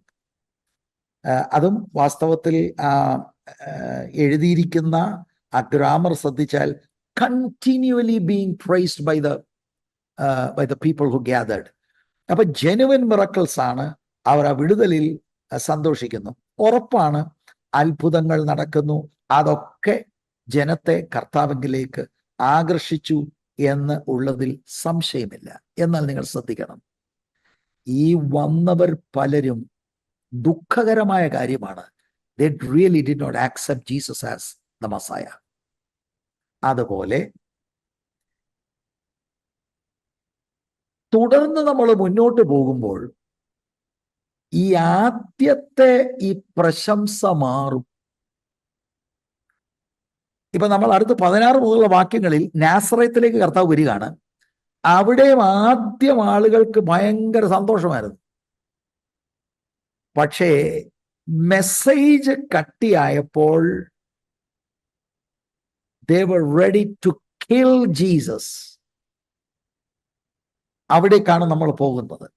അതും വാസ്തവത്തിൽ എഴുതിയിരിക്കുന്ന ആ ഗ്രാമർ ശ്രദ്ധിച്ചാൽ continually being praised by the people who gathered. അപ്പൊ ജെനുവിൻ മിറക്കിൾസ് ആണ്. അവർ ആ വിടുതലിൽ സന്തോഷിക്കുന്നു. ഉറപ്പാണ് അത്ഭുതങ്ങൾ നടക്കുന്നു. അതൊക്കെ ജനത്തെ കർത്താവിലേക്ക് ആകർഷിച്ചു എന്ന് ഉള്ളതിൽ സംശയമില്ല. എന്നാൽ നിങ്ങൾ ശ്രദ്ധിക്കണം, ഈ വന്നവർ പലരും ദുഃഖകരമായ കാര്യമാണ്, they really did not accept Jesus as the Messiah. അതുപോലെ തുടർന്ന് നമ്മൾ മുന്നോട്ട് പോകുമ്പോൾ ഈ ആദ്യത്തെ ഈ പ്രശംസ മാറും. ഇപ്പൊ നമ്മൾ അടുത്ത 16 മുതലുള്ള വാക്യങ്ങളിൽ നാസറേത്തിലേക്ക് കർത്താവ് വരികയാണ്. അവിടെയും ആദ്യം ആളുകൾക്ക് ഭയങ്കര സന്തോഷമായിരുന്നു. പക്ഷേ message കട്ടിയായപ്പോൾ they were ready to kill Jesus. അവിടേക്കാണ് നമ്മൾ പോകുന്നത്.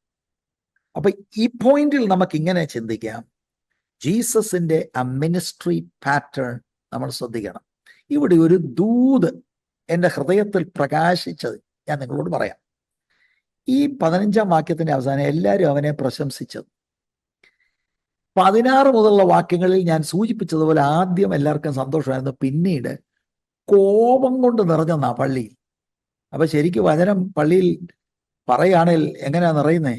അപ്പൊ ഈ പോയിന്റിൽ നമുക്ക് ഇങ്ങനെ ചിന്തിക്കാം, ജീസസിന്റെ ആ മിനിസ്ട്രി പാറ്റേൺ നമ്മൾ ശ്രദ്ധിക്കണം. ഇവിടെ ഒരു ദൂത് എൻ്റെ ഹൃദയത്തിൽ പ്രകാശിച്ചത് ഞാൻ നിങ്ങളോട് പറയാം. ഈ 15-ാം വാക്യത്തിന്റെ അവസാനം എല്ലാവരും അവനെ പ്രശംസിച്ചത്. 16 മുതലുള്ള വാക്യങ്ങളിൽ ഞാൻ സൂചിപ്പിച്ചതുപോലെ ആദ്യം എല്ലാവർക്കും സന്തോഷമായിരുന്നു, പിന്നീട് കോപം കൊണ്ട് നിറഞ്ഞെന്നാ പള്ളിയിൽ. അപ്പൊ ശരിക്കും വചനം പള്ളിയിൽ പറയുകയാണെങ്കിൽ എങ്ങനെയാ നിറയുന്നേ?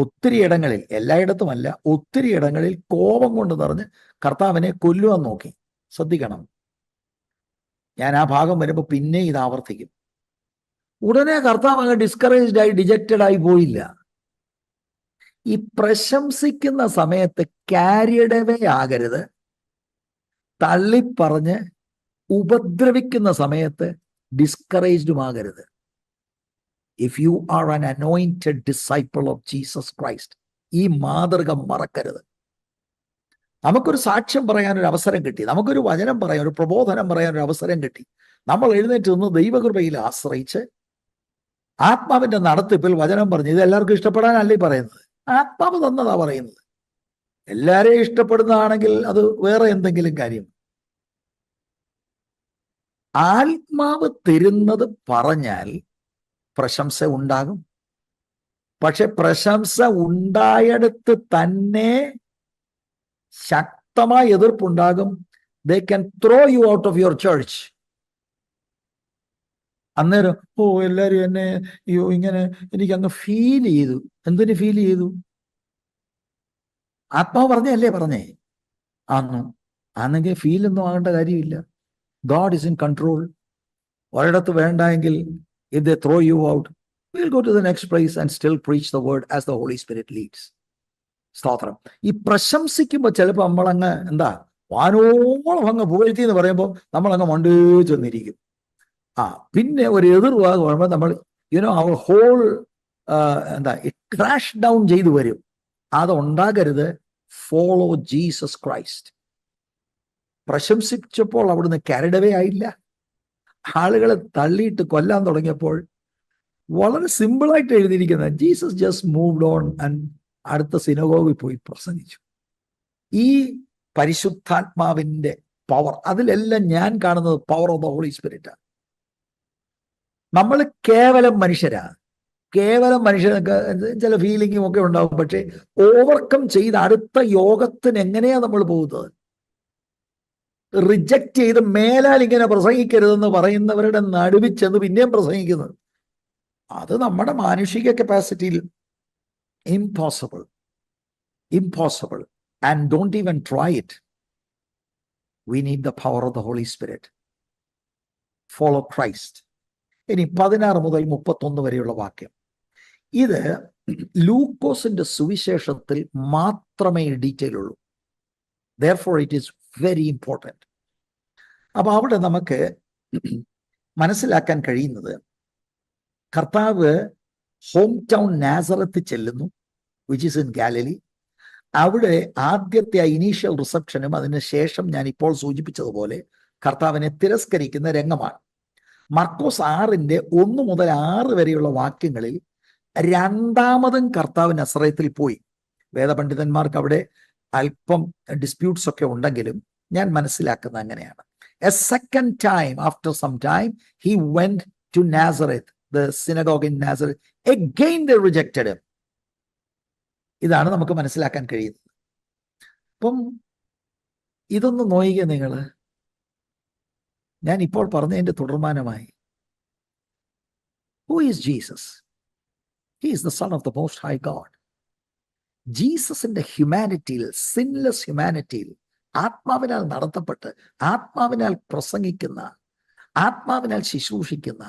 ഒത്തിരി ഇടങ്ങളിൽ, എല്ലായിടത്തുമല്ല, ഒത്തിരി ഇടങ്ങളിൽ കോപം കൊണ്ട് നിറഞ്ഞ് കർത്താവിനെ കൊല്ലുവാൻ നോക്കി. ശ്രദ്ധിക്കണം, ഞാൻ ആ ഭാഗം വരുമ്പോൾ പിന്നെ ഇത് ആവർത്തിക്കും. ഉടനെ കർത്താവ് അങ്ങ് ഡിസ്കറേജ്ഡ് ആയി ഡിജക്റ്റഡ് ആയി പോയില്ല. ഈ പ്രശംസിക്കുന്ന സമയത്ത് ക്യാരിയഡവേ ആകരുത്. തള്ളിപ്പറഞ്ഞ് ഉപദ്രവിക്കുന്ന സമയത്ത് ഡിസ്കറേജ്ഡും ആകരുത്. If you are an anointed disciple of Jesus Christ, ഈ മാതൃക മറക്കരുത്. നമുക്കൊരു സാക്ഷ്യം പറയാൻ ഒരു അവസരം കിട്ടി, നമുക്കൊരു വചനം പറയാൻ, ഒരു പ്രബോധനം പറയാൻ ഒരു അവസരം കിട്ടി. നമ്മൾ എഴുന്നേറ്റ് നിന്ന് ദൈവകൃപയിൽ ആശ്രയിച്ച് ആത്മാവിന്റെ നടത്തിപ്പിൽ വചനം പറഞ്ഞു. ഇത് എല്ലാവർക്കും ഇഷ്ടപ്പെടാനല്ലേ പറയുന്നത്, ആത്മാവ് തന്നതാ പറയുന്നത്. എല്ലാരെയും ഇഷ്ടപ്പെടുന്നതാണെങ്കിൽ അത് വേറെ എന്തെങ്കിലും കാര്യം. ആത്മാവ് തരുന്നത് പറഞ്ഞാൽ പ്രശംസ ഉണ്ടാകും. പക്ഷെ പ്രശംസ ഉണ്ടായടുത്ത് തന്നെ ശക്തമായ എതിർപ്പുണ്ടാകും. They can throw you out of your church. അന്നേരം എല്ലാവരും എന്നെ ഇങ്ങനെ എനിക്ക് അങ്ങ് ഫീൽ ചെയ്തു. എന്തിനു ഫീൽ ചെയ്തു? ആത്മാവ് പറഞ്ഞല്ലേ പറഞ്ഞേ ആണെങ്കിൽ ഫീലൊന്നും ആകേണ്ട കാര്യമില്ല. God is in control. ഒരിടത്ത് വേണ്ടെങ്കിൽ if they throw you out, we'll go to the next place and still preach the word as the Holy Spirit leads. സ്തോത്രം. ഈ പ്രശംസിക്കുമ്പോൾ ചിലപ്പോൾ നമ്മളങ്ങ് വാനോളം അങ്ങ് പുകഴ്ത്തി എന്ന് പറയുമ്പോൾ നമ്മളങ്ങ് മണ്ടേ ചെന്നിരിക്കും. പിന്നെ ഒരു എതിർവാഗ് പറയുമ്പോൾ നമ്മൾ അവർ ഹോൾ ക്രാഷ് ഡൗൺ ചെയ്തു വരും. അതുണ്ടാകരുത്. Follow Jesus Christ. പ്രശംസിച്ചപ്പോൾ അവിടുന്ന് കാരിഡവേ ആയില്ല. ആളുകളെ തള്ളിയിട്ട് കൊല്ലാൻ തുടങ്ങിയപ്പോൾ വളരെ സിമ്പിളായിട്ട് എഴുതിയിരിക്കുന്നത് Jesus just moved on and അടുത്ത സിനഗോഗിൽ പോയി പ്രസംഗിച്ചു. ഈ പരിശുദ്ധാത്മാവിന്റെ പവർ, അതിലെല്ലാം ഞാൻ കാണുന്നത് power of the Holy Spirit. നമ്മൾ കേവലം മനുഷ്യരാണ്. കേവലം മനുഷ്യനൊക്കെ ചില ഫീലിംഗും ഒക്കെ ഉണ്ടാവും. പക്ഷെ ഓവർകം ചെയ്ത് അടുത്ത യോഗത്തിന് എങ്ങനെയാ നമ്മൾ പോകുന്നത്? റിജക്റ്റ് ചെയ്ത് മേലാൽ ഇങ്ങനെ പ്രസംഗിക്കരുതെന്ന് പറയുന്നവരുടെ നടുവിൽ ചെന്ന് പിന്നെയും പ്രസംഗിക്കുന്നത്, അത് നമ്മുടെ മാനുഷിക കപ്പാസിറ്റിയിൽ impossible. And don't even try it. We need the power of the Holy Spirit. Follow Christ. ഇനി 16 മുതൽ 31 വരെയുള്ള വാക്യം. ഇത് ലൂക്കോസിന്റെ സുവിശേഷത്തിൽ മാത്രമേ ഡീറ്റെയിൽ ഉള്ളൂ. Therefore it is very important. അപ്പൊ അവിടെ നമുക്ക് മനസ്സിലാക്കാൻ കഴിയുന്നത്, കർത്താവ് ഹോം ടൗൺ നാസറത്ത് ചെല്ലുന്നു, വിച്ച് ഇസ് ഇൻ ഗാലിലി. അവിടെ ആദ്യത്തെ ഇനീഷ്യൽ റിസപ്ഷനും അതിനുശേഷം ഞാൻ ഇപ്പോൾ സൂചിപ്പിച്ചതുപോലെ കർത്താവിനെ തിരസ്കരിക്കുന്ന രംഗമാണ്. മർക്കോസ് 6:1 മുതൽ 6 വരെയുള്ള വാക്യങ്ങളിൽ രണ്ടാമതും കർത്താവ് നസറേത്തിൽ പോയി. വേദപണ്ഡിതന്മാർക്ക് അവിടെ അല്പം ഡിസ്പ്യൂട്ട്സ് ഒക്കെ ഉണ്ടെങ്കിലും ഞാൻ മനസ്സിലാക്കുന്നത് അങ്ങനെയാണ്. A second time, after some time, he went to Nazareth, the synagogue in Nazareth. Again they rejected him. ഇതാണ് നമുക്ക് മനസ്സിലാക്കാൻ കഴിയുന്നത്. അപ്പം ഇതൊന്ന് നോയിക്കുക നിങ്ങൾ. ഞാൻ ഇപ്പോൾ പറഞ്ഞതിന്റെ തുടർമാനമായി, who is Jesus? He is the Son of the Most High God. ജീസസിന്റെ ഹ്യൂമാനിറ്റിയിൽ, സിൻലെസ് ഹ്യൂമാനിറ്റിയിൽ ആത്മാവിനാൽ നടത്തപ്പെട്ട് ആത്മാവിനാൽ പ്രസംഗിക്കുന്ന, ആത്മാവിനാൽ ശുശ്രൂഷിക്കുന്ന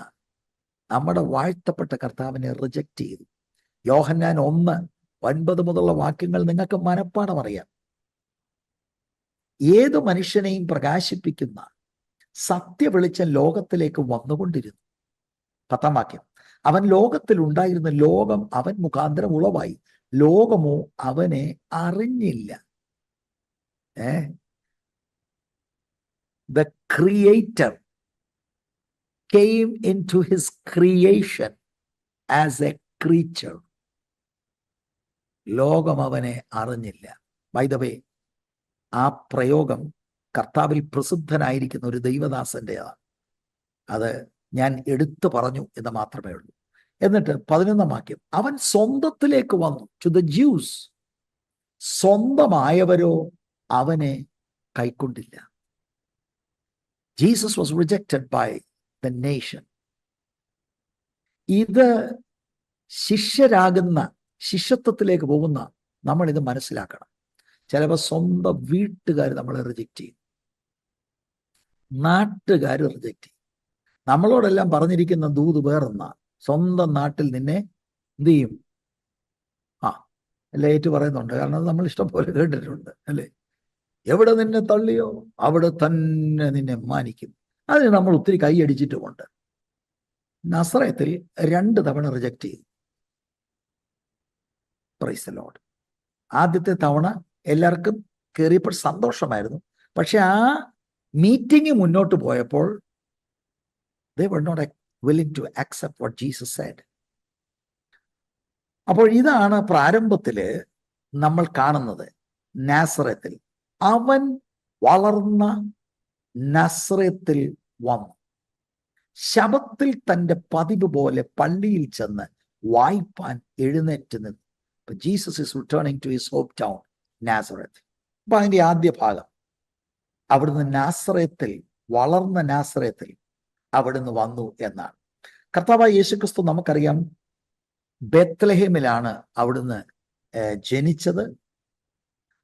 നമ്മുടെ വാഴ്ത്തപ്പെട്ട കർത്താവിനെ റിജക്റ്റ് ചെയ്തു. യോഹന്നാൻ 1:9 മുതലുള്ള വാക്യങ്ങൾ നിങ്ങൾക്ക് മനപ്പാഠം അറിയാം. ഏതു മനുഷ്യനെയും പ്രകാശിപ്പിക്കുന്ന സത്യവെളിച്ചം ലോകത്തിലേക്ക് വന്നുകൊണ്ടിരുന്നു. 10ാം വാക്യം, അവൻ ലോകത്തിൽ ഉണ്ടായിരുന്ന, ലോകം അവൻ മുഖാന്തരം ഉളവായി, ലോകമോ അവനെ അറിഞ്ഞില്ല. The Creator came into his creation as a creature. ലോകം അവനെ അറിഞ്ഞില്ല. By the way, ആ പ്രയോഗം കർത്താവിൽ പ്രസിദ്ധനായിരിക്കുന്ന ഒരു ദൈവദാസന്റെതാണ്. അത് ഞാൻ എടുത്തു പറഞ്ഞു എന്ന് മാത്രമേ ഉള്ളൂ. എന്നിട്ട് 11ാം വാക്യം, അവൻ സ്വന്തത്തിലേക്ക് വന്നു, ടു ദ ജ്യൂസ്. സ്വന്തമായവരോ അവനെ കൈക്കൊണ്ടില്ല. Jesus was rejected by the nation. ഇത് ശിഷ്യരാകുന്ന, ശിഷ്യത്വത്തിലേക്ക് പോകുന്ന നമ്മൾ ഇത് മനസ്സിലാക്കണം. ചിലപ്പോൾ സ്വന്തം വീട്ടുകാർ നമ്മളെ റിജക്റ്റ് ചെയ്യും, നാട്ടുകാർ റിജക്റ്റ് ചെയ്യും. നമ്മളോടെല്ലാം പറഞ്ഞിരിക്കുന്ന ദൂത് വേറൊന്നാ. സ്വന്തം നാട്ടിൽ നിന്നെ എന്ത് ചെയ്യും? എല്ലാം ഏറ്റു പറയുന്നുണ്ട്. കാരണം അത് നമ്മൾ ഇഷ്ടം പോലെ കേട്ടിട്ടുണ്ട് അല്ലേ? എവിടെ നിന്നെ തള്ളിയോ അവിടെ തന്നെ നിന്നെ മാനിക്കും. അതിന് നമ്മൾ ഒത്തിരി കൈയടിച്ചിട്ടുമുണ്ട്. നസറേത്തിൽ 2 തവണ റിജക്റ്റ് ചെയ്തു. Price the Lord. ആദ്യത്തെ തവണ എല്ലാവർക്കും കയറിയപ്പോൾ സന്തോഷമായിരുന്നു. പക്ഷെ ആ മീറ്റിംഗ് മുന്നോട്ട് പോയപ്പോൾ they were not willing to accept what Jesus said. അപ്പോൾ ഇതാണ് പ്രാരംഭത്തില് നമ്മൾ കാണുന്നത്. നാസറത്തിൽ അവൻ വളർന്ന നസറത്തിൽ വന്നു. ശബത്തിൽ തൻ്റെ പതിവ് പോലെ പള്ളിയിൽ ചെന്ന് വായിപ്പാൻ എഴുന്നേറ്റ് നിന്നു. Jesus is returning to his hometown നാസറത്ത്. അപ്പൊ അതിന്റെ ആദ്യ ഭാഗം അവിടുന്ന് നാസറത്തിൽ, വളർന്ന നാസറത്തിൽ അവിടുന്ന് വന്നു എന്നാണ്. കർത്താവായ യേശുക്രിസ്തു നമുക്കറിയാം ബേത്ലഹേമിലാണ് അവിടുന്ന് ജനിച്ചത്.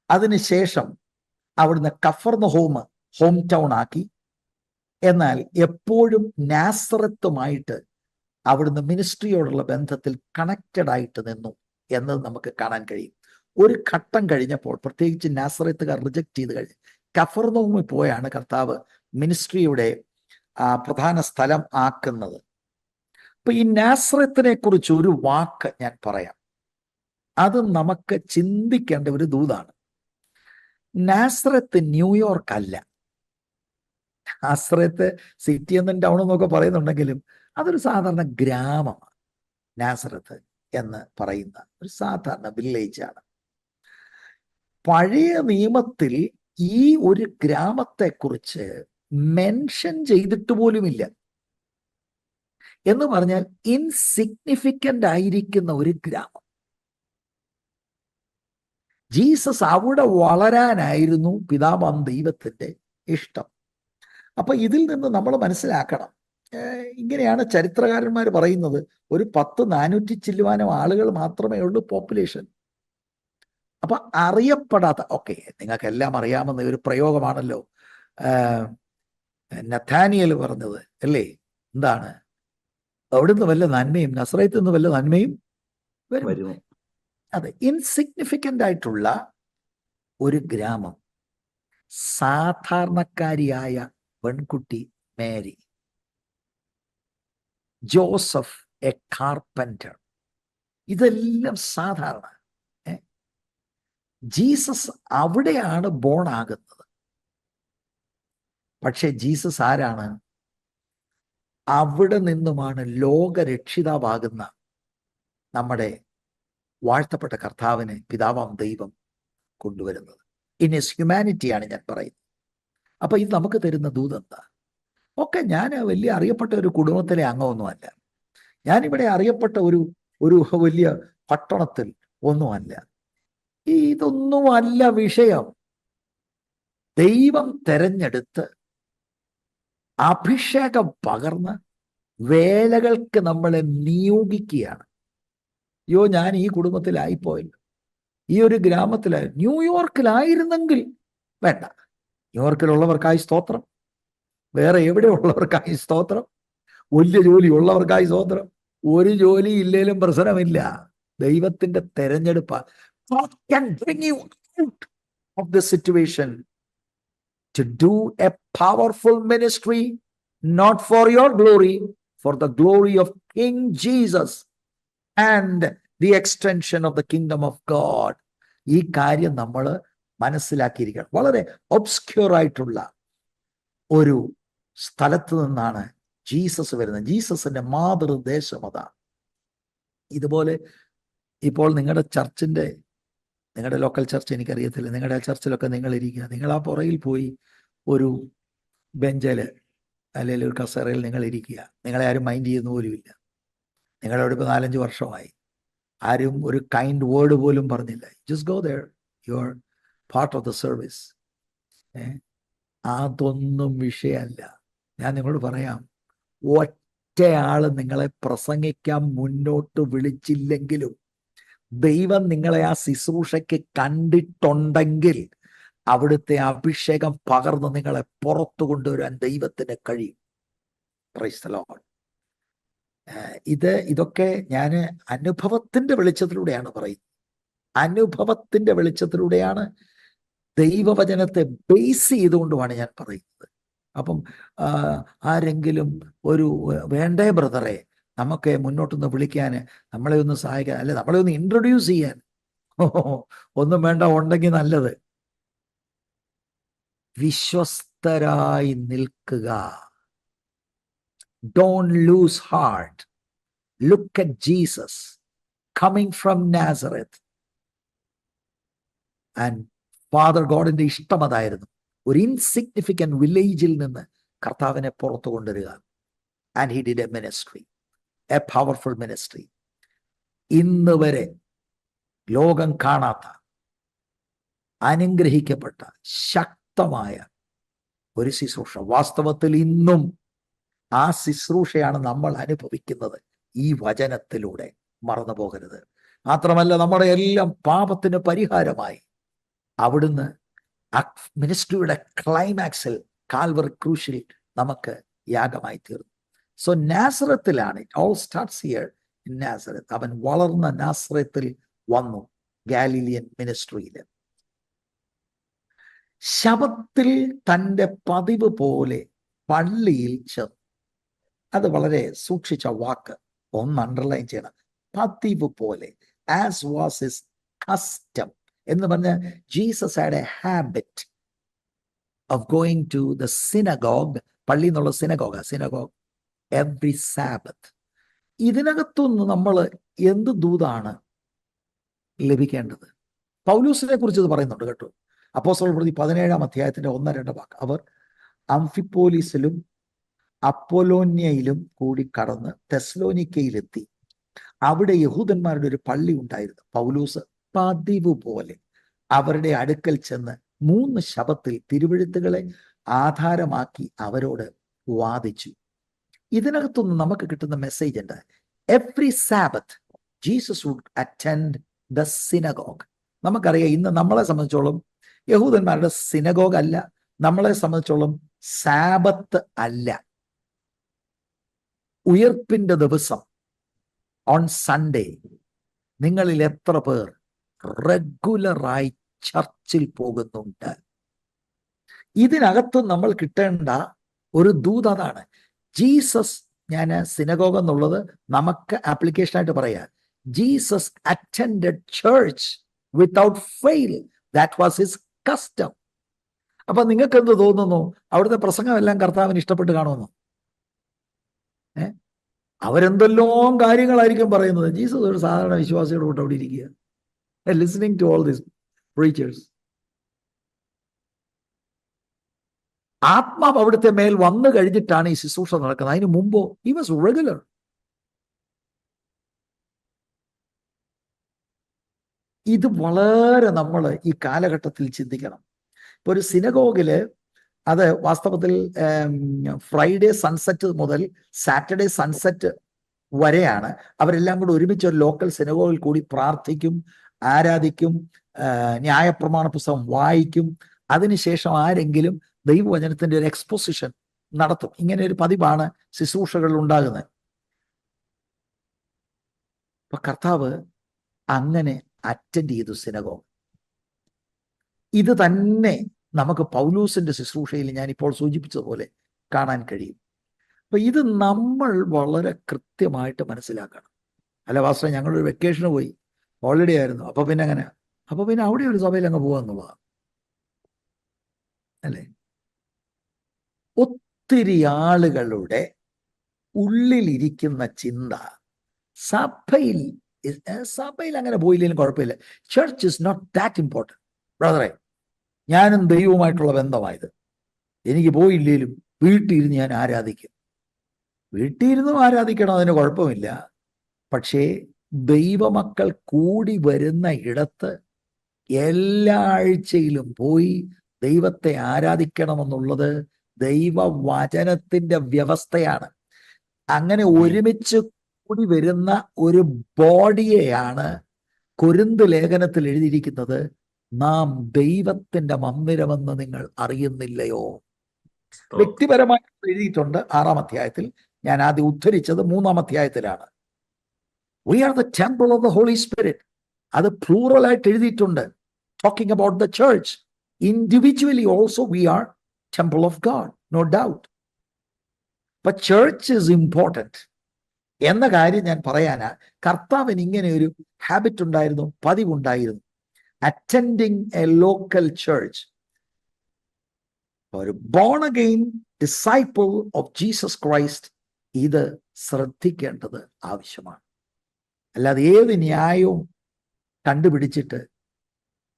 അതിനുശേഷം അവിടുന്ന് കഫർന്നഹൂം ഹോം ടൗൺ ആക്കി. എന്നാൽ എപ്പോഴും നാസറത്തുമായിട്ട് അവിടുന്ന് മിനിസ്ട്രിയോടുള്ള ബന്ധത്തിൽ കണക്റ്റഡ് ആയിട്ട് നിന്നു എന്നത് നമുക്ക് കാണാൻ കഴിയും. ഒരു ഘട്ടം കഴിഞ്ഞപ്പോൾ, പ്രത്യേകിച്ച് നാസറത്തുകാർ റിജക്ട് ചെയ്ത് കഴിഞ്ഞ് കഫർന്നഹൂമിൽ പോയാണ് കർത്താവ് മിനിസ്ട്രിയുടെ പ്രധാന സ്ഥലം ആക്കുന്നത്. അപ്പൊ ഈ നാസറത്തിനെ കുറിച്ച് ഒരു വാക്ക് ഞാൻ പറയാം. അത് നമുക്ക് ചിന്തിക്കേണ്ട ഒരു ദൂതാണ്. നാസറത്ത് ന്യൂയോർക്ക് അല്ല. നാസറത്ത് സിറ്റി എന്നും ടൗൺ എന്നൊക്കെ പറയുന്നുണ്ടെങ്കിലും അതൊരു സാധാരണ ഗ്രാമമാണ്. നാസറത്ത് എന്ന് പറയുന്ന ഒരു സാധാരണ വില്ലേജ് ആണ്. പഴയ നിയമത്തിൽ ഈ ഒരു ഗ്രാമത്തെക്കുറിച്ച് മെൻഷൻ ചെയ്തിട്ട് പോലുമില്ല. എന്ന് പറഞ്ഞാൽ ഇൻസിഗ്നിഫിക്കന്റ് ആയിരിക്കുന്ന ഒരു ഗ്രാമം. ജീസസ് അവിടെ വളരാനായിരുന്നു പിതാവാം ദൈവത്തിന്റെ ഇഷ്ടം. അപ്പൊ ഇതിൽ നിന്ന് നമ്മൾ മനസ്സിലാക്കണം, ഇങ്ങനെയാണ് ചരിത്രകാരന്മാർ പറയുന്നത്, ഒരു 400 ചില്ലുവാനം ആളുകൾ മാത്രമേ ഉള്ളൂ പോപ്പുലേഷൻ. അപ്പൊ അറിയപ്പെടാത്ത, ഓക്കെ, നിങ്ങൾക്ക് എല്ലാം അറിയാമെന്ന ഒരു പ്രയോഗമാണല്ലോ നഥാനിയേൽ പറഞ്ഞത് അല്ലേ? എന്താണ്? അവിടുന്ന് വല്ല നന്മയും, നസറേത്ത് നിന്ന് വല്ല നന്മയും വരും. അതെ, ഇൻസിഗ്നിഫിക്കന്റ് ആയിട്ടുള്ള ഒരു ഗ്രാമം. സാധാരണക്കാരിയായ പെൺകുട്ടി മേരി, ജോസഫ് എ കാർപ്പന്റർ, ഇതെല്ലാം സാധാരണ. ജീസസ് അവിടെയാണ് ബോൺ ആകുന്നത്. പക്ഷെ ജീസസ് ആരാണ്? അവിടെ നിന്നുമാണ് ലോകരക്ഷിതാവാകുന്ന നമ്മുടെ വാഴ്ത്തപ്പെട്ട കർത്താവിനെ പിതാവാം ദൈവം കൊണ്ടുവരുന്നത്. ഇൻ ഹിസ് ഹ്യൂമാനിറ്റിയാണ് ഞാൻ പറയുന്നത്. അപ്പൊ ഇത് നമുക്ക് തരുന്ന ദൂതെന്താ? ഒക്കെ ഞാൻ വലിയ അറിയപ്പെട്ട ഒരു കുടുംബത്തിലെ അംഗമൊന്നുമല്ല. ഞാനിവിടെ അറിയപ്പെട്ട ഒരു വലിയ പട്ടണത്തിൽ ഒന്നുമല്ല. ഇതൊന്നുമല്ല വിഷയം. ദൈവം തെരഞ്ഞെടുത്ത് അഭിഷേകം പകർന്ന് വേലകൾക്ക് നമ്മളെ നിയോഗിക്കുകയാണ്. അയ്യോ, ഞാൻ ഈ കുടുംബത്തിലായിപ്പോയല്ലോ, ഈ ഒരു ഗ്രാമത്തിലായി. ന്യൂയോർക്കിലായിരുന്നെങ്കിൽ വേണ്ട. ന്യൂയോർക്കിലുള്ളവർക്കായി സ്തോത്രം, വേറെ എവിടെ ഉള്ളവർക്കായി സ്തോത്രം, വലിയ ജോലി ഉള്ളവർക്കായി സ്തോത്രം. ഒരു ജോലി ഇല്ലേലും പ്രശ്നമില്ല. ദൈവത്തിന്റെ തെരഞ്ഞെടുപ്പ്. God can bring you out of the situation to do a powerful ministry, not for your glory, for the glory of King Jesus and the extension of the kingdom of God. ഈ കാര്യം നമ്മൾ മനസ്സിലാക്കിയിരിക്കണം. വളരെ ഒബ്സ്ക്യൂർ ആയിട്ടുള്ള ഒരു സ്ഥലത്ത് നിന്നാണ് ജീസസ് വരുന്നത്. ജീസസിന്റെ മാതൃദേശം അതാണ്. ഇതുപോലെ ഇപ്പോൾ നിങ്ങളുടെ ചർച്ചിന്റെ, നിങ്ങളുടെ ലോക്കൽ ചർച്ച് എനിക്കറിയത്തില്ല, നിങ്ങളുടെ ചർച്ചിലൊക്കെ നിങ്ങൾ ഇരിക്കുക. നിങ്ങൾ ആ പുറയിൽ പോയി ഒരു ബെഞ്ചിൽ അല്ലെങ്കിൽ ഒരു കസേരയിൽ നിങ്ങൾ ഇരിക്കുക. നിങ്ങളെ ആരും മൈൻഡ് ചെയ്യുന്ന പോലുമില്ല. നിങ്ങളോട് ഇപ്പോൾ 4-5 വർഷമായി ആരും ഒരു കൈൻഡ് വേർഡ് പോലും പറഞ്ഞില്ല. Just go there, you are part of the service. അതൊന്നും വിഷയമല്ല. ഞാൻ നിങ്ങളോട് പറയാം, ഒറ്റയാൾ നിങ്ങളെ പ്രസംഗിക്കാൻ മുന്നോട്ട് വിളിച്ചില്ലെങ്കിലും ദൈവം നിങ്ങളെ ആ ശുശ്രൂഷയ്ക്ക് കണ്ടിട്ടുണ്ടെങ്കിൽ അവിടുത്തെ അഭിഷേകം പകർന്ന് നിങ്ങളെ പുറത്തു കൊണ്ടുവരാൻ ദൈവത്തിന് കഴിയും. Price the Lord. ഇതൊക്കെ ഞാൻ അനുഭവത്തിന്റെ വെളിച്ചത്തിലൂടെയാണ് പറയുന്നത്. അനുഭവത്തിന്റെ വെളിച്ചത്തിലൂടെയാണ്, ദൈവവചനത്തെ ബേസ് ചെയ്തുകൊണ്ടുമാണ് ഞാൻ പറയുന്നത്. അപ്പം ആരെങ്കിലും വേണ്ടേ ബ്രദറെ, നമുക്ക് മുന്നോട്ടൊന്ന് വിളിക്കാൻ, നമ്മളെ ഒന്ന് സഹായിക്കാൻ, അല്ലെ നമ്മളെ ഒന്ന് ഇൻട്രൊഡ്യൂസ് ചെയ്യാൻ ഒന്നും വേണ്ട, ഉണ്ടെങ്കിൽ നല്ലത്. വിശ്വസ്തരായി നിൽക്കുക. Don't lose heart. Look at Jesus coming from Nazareth. And Father Godന്റെ ഇഷ്ടം അതായിരുന്നു, ഒരു ഇൻസിഗ്നിഫിക്കന്റ് വില്ലേജിൽ നിന്ന് കർത്താവിനെ പുറത്തു കൊണ്ടുവരിക. And he did a ministry, a powerful ministry. ഇന്ന് വരെ ലോകം കാണാത്ത അനുഗ്രഹിക്കപ്പെട്ട ശക്തമായ ഒരു ശുശ്രൂഷ. വാസ്തവത്തിൽ ഇന്നും ആ ശുശ്രൂഷയാണ് നമ്മൾ അനുഭവിക്കുന്നത് ഈ വചനത്തിലൂടെ. മറന്നു പോകരുത്. മാത്രമല്ല, നമ്മുടെ എല്ലാം പാപത്തിന് പരിഹാരമായി അവിടുന്ന് ആ മിനിസ്ട്രിയുടെ ക്ലൈമാക്സിൽ കാൽവറി ക്രൂശിൽ നമുക്ക് യാഗമായി തീർന്നു. സോ നാസറത്തിലാണ്, it all starts here in Nazareth. അവൻ വളർന്ന നാസറത്തിൽ വന്നു, ഗാലിലിയൻ മിനിസ്ട്രിയിൽ. ശബത്തിൽ തൻ്റെ പതിവ് പോലെ പള്ളിയിൽ ചെന്നു. അത് വളരെ സൂക്ഷിച്ച വാക്ക്, ഒന്ന് അണ്ടർലൈൻ ചെയ്യണം. പതിവ് പോലെ, ആസ് വാസ് ഹിസ് കസ്റ്റം എന്ന് പറഞ്ഞ, Jesus had a habit of going to the synagogue. പള്ളി എന്നുള്ള സിനഗോഗ് എവ്രി സാബത്ത്. ഇതിനകത്തുനിന്ന് നമ്മൾ എന്ത് ദൂതാണ് ലഭിക്കേണ്ടത്? പൗലൂസിനെ കുറിച്ച് ഇത് പറയുന്നുണ്ട് കേട്ടോ. അപ്പോസ്തലർ പ്രവൃത്തി 17-ാം അധ്യായത്തിന്റെ 1-2 വാക്ക്. അവർ അംഫിപ്പോലിസിലും അപ്പൊലോന്യയിലും കൂടി കടന്ന് തെസ്സലോനിക്കയിലെത്തി. അവിടെ യഹൂദന്മാരുടെ ഒരു പള്ളി ഉണ്ടായിരുന്നു. പൗലൂസ് പതിവ് പോലെ അവരുടെ അടുക്കൽ ചെന്ന് 3 ശബത്തിൽ തിരുവെഴുത്തുകളെ ആധാരമാക്കി അവരോട് വാദിച്ചു. ഇതിനകത്തുനിന്ന് നമുക്ക് കിട്ടുന്ന മെസ്സേജ് ഉണ്ട്. Every Sabbath Jesus would attend the synagogue. നമുക്കറിയാം, ഇന്ന് നമ്മളെ സംബന്ധിച്ചോളം യഹൂദന്മാരുടെ സിനഗോഗ് അല്ല, നമ്മളെ സംബന്ധിച്ചോളം സാബത്ത് അല്ല. ഉയർപ്പിന്റെ ദിവസം, ഓൺ സൺഡേ, നിങ്ങളിൽ എത്ര പേർ റെഗുലറായി ചർച്ചിൽ പോകുന്നുണ്ട്? ഇതിനകത്ത് നമ്മൾ കിട്ടേണ്ട ഒരു ദൂത് അതാണ്. ജീസസ്, ഞാൻ സിനഗോഗ് എന്നുള്ളത് നമുക്ക് ആപ്ലിക്കേഷൻ ആയിട്ട് പറയാം. Jesus attended church without fail. That was his custom. അപ്പൊ നിങ്ങൾക്ക് എന്ത് തോന്നുന്നു? അവിടുത്തെ പ്രസംഗം എല്ലാം കർത്താവിന് ഇഷ്ടപ്പെട്ട് കാണുമെന്നു? അവരെന്തെല്ലാം കാര്യങ്ങളായിരിക്കും പറയുന്നത്. ജീസസ് ഒരു സാധാരണ വിശ്വാസിയുടെ കൂടെ അവിടെ ഇരിക്കുക, listening to all these preachers. ആത്മാവ് അവിടുത്തെ മേൽ വന്നു കഴിഞ്ഞിട്ടാണ് ഈ ശുശ്രൂഷ നടക്കുന്നത്. അതിന് മുമ്പോ ഹി വാസ് റെഗുലർ. ഇത് വളരെ നമ്മൾ ഈ കാലഘട്ടത്തിൽ ചിന്തിക്കണം. ഇപ്പൊ ഒരു സിനഗോഗില്, അത് വാസ്തവത്തിൽ ഫ്രൈഡേ സൺസെറ്റ് മുതൽ സാറ്റർഡേ സൺസെറ്റ് വരെയാണ്. അവരെല്ലാം കൂടി ഒരുമിച്ച് ഒരു ലോക്കൽ സിനഗോഗിൽ കൂടി പ്രാർത്ഥിക്കും, ആരാധിക്കും, ന്യായപ്രമാണ പുസ്തകം വായിക്കും. അതിനുശേഷം ആരെങ്കിലും ദൈവവചനത്തിന്റെ ഒരു എക്സ്പോസിഷൻ നടത്തും. ഇങ്ങനെ ഒരു പതിവാണ് ശുശ്രൂഷകളിൽ ഉണ്ടാകുന്നത്. അപ്പൊ കർത്താവ് അങ്ങനെ അറ്റൻഡ് ചെയ്തു സിനഗോഗ്. ഇത് തന്നെ നമുക്ക് പൗലൂസിന്റെ ശുശ്രൂഷയിൽ ഞാൻ ഇപ്പോൾ സൂചിപ്പിച്ചതുപോലെ കാണാൻ കഴിയും. അപ്പൊ ഇത് നമ്മൾ വളരെ കൃത്യമായിട്ട് മനസ്സിലാക്കണം. അല്ല വാസ്തവം, ഞങ്ങളൊരു വെക്കേഷന് പോയി, ഹോളിഡേ ആയിരുന്നു. അപ്പൊ പിന്നെ അങ്ങനെ, അപ്പൊ പിന്നെ അവിടെ ഒരു സഭയിൽ അങ്ങ് പോകാന്നുള്ളതാണ് അല്ലേ. ഒത്തിരി ആളുകളുടെ ഉള്ളിലിരിക്കുന്ന ചിന്ത, സഭയിൽ അങ്ങനെ പോയില്ലെങ്കിലും കുഴപ്പമില്ല, church is not that important ബ്രദറെ. ഞാനും ദൈവവുമായിട്ടുള്ള ബന്ധമായത്, എനിക്ക് പോയില്ലേലും വീട്ടിലിരുന്ന് ഞാൻ ആരാധിക്കും. വീട്ടിലിരുന്നും ആരാധിക്കണം, അതിന് കുഴപ്പമില്ല. പക്ഷേ ദൈവമക്കൾ കൂടി വരുന്ന ഇടത്ത് എല്ലാ ആഴ്ചയിലും പോയി ദൈവത്തെ ആരാധിക്കണമെന്നുള്ളത് ദൈവവചനത്തിന്റെ വ്യവസ്ഥയാണ്. അങ്ങനെ ഒരുമിച്ച് കൂടി വരുന്ന ഒരു ബോഡിയെയാണ് കൊരിന്ത് ലേഖനത്തിൽ എഴുതിയിരിക്കുന്നത്, നാം ദൈവത്തിന്റെ മന്ദിരമെന്ന് നിങ്ങൾ അറിയുന്നില്ലയോ. വ്യക്തിപരമായി എഴുതിയിട്ടുണ്ട് 6-ാം അധ്യായത്തിൽ. ഞാൻ ആദ്യം ഉദ്ധരിച്ചത് 3-ാം അധ്യായത്തിലാണ്. We are the temple of the Holy Spirit. അത് പ്ലൂറലായിട്ട് എഴുതിയിട്ടുണ്ട്. Talking about the church. Individually also we are temple of God, no doubt. But church is important. എന്ന കാര്യം ഞാൻ പറയാനാ. കർത്താവിന് ഇങ്ങനെ ഒരു ഹാബിറ്റ് ഉണ്ടായിരുന്നു, പതിവുണ്ടായിരുന്നു. Attending a local church. ഒരു born again disciple of Jesus Christ ഇത് ശ്രദ്ധിക്കേണ്ടത് ആവശ്യമാണ്. അല്ലാതെ ഏത് ന്യായവും കണ്ടുപിടിച്ചിട്ട്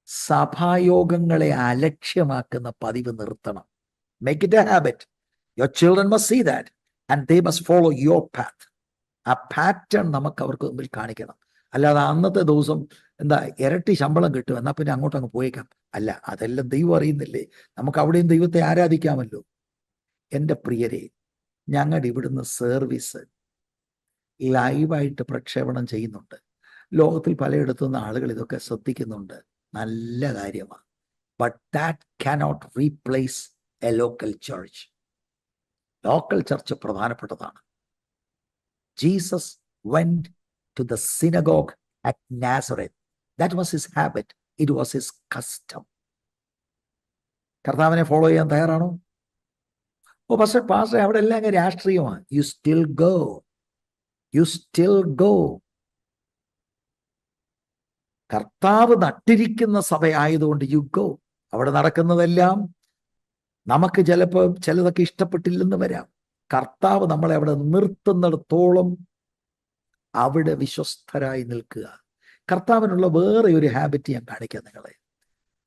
സഭായോഗങ്ങളെ അലക്ഷ്യമാക്കുന്ന പതിവ് നിർത്തണം. Make it a habit. Your children must see that and they must follow your path. ആ പാറ്റേൺ നമുക്ക് അവർക്ക് മുമ്പിൽ കാണിക്കണം. അല്ലാതെ അന്നത്തെ ദിവസം എന്താ ഇരട്ടി ശമ്പളം കിട്ടും, എന്നാൽ പിന്നെ അങ്ങോട്ടങ്ങ് പോയേക്കാം. അല്ല, അതെല്ലാം ദൈവം അറിയുന്നില്ലേ? നമുക്ക് അവിടെയും ദൈവത്തെ ആരാധിക്കാമല്ലോ. എൻ്റെ പ്രിയരെ, ഞങ്ങളുടെ ഇവിടുന്ന് സർവീസ് ലൈവായിട്ട് പ്രക്ഷേപണം ചെയ്യുന്നുണ്ട്. ലോകത്തിൽ പലയിടത്തു നിന്ന് ആളുകൾ ഇതൊക്കെ ശ്രദ്ധിക്കുന്നുണ്ട്. നല്ല കാര്യമാണ്. But that cannot replace a local church. Local church പ്രധാനപ്പെട്ടതാണ്. Jesus went to the synagogue at Nazareth. That was his habit. It was his custom. കർത്താവിനെ ഫോളോ ചെയ്യാൻ തയ്യാറാണോ? പക്ഷേ അവിടെ എല്ലാം അങ്ങ് രാഷ്ട്രീയമാണ്. You still go. കർത്താവ് നട്ടിരിക്കുന്ന സഭയായതുകൊണ്ട് യു ഗോ. അവിടെ നടക്കുന്നതെല്ലാം നമുക്ക് ചിലപ്പോൾ ചിലതൊക്കെ ഇഷ്ടപ്പെട്ടില്ലെന്ന് വരാം. കർത്താവ് നമ്മളെ അവിടെ നിർത്തുന്നിടത്തോളം അവിടെ വിശ്വസ്തരായി നിൽക്കുക. കർത്താവിനുള്ള വേറെ ഒരു ഹാബിറ്റ് ഞാൻ കാണിക്കാം നിങ്ങളെ.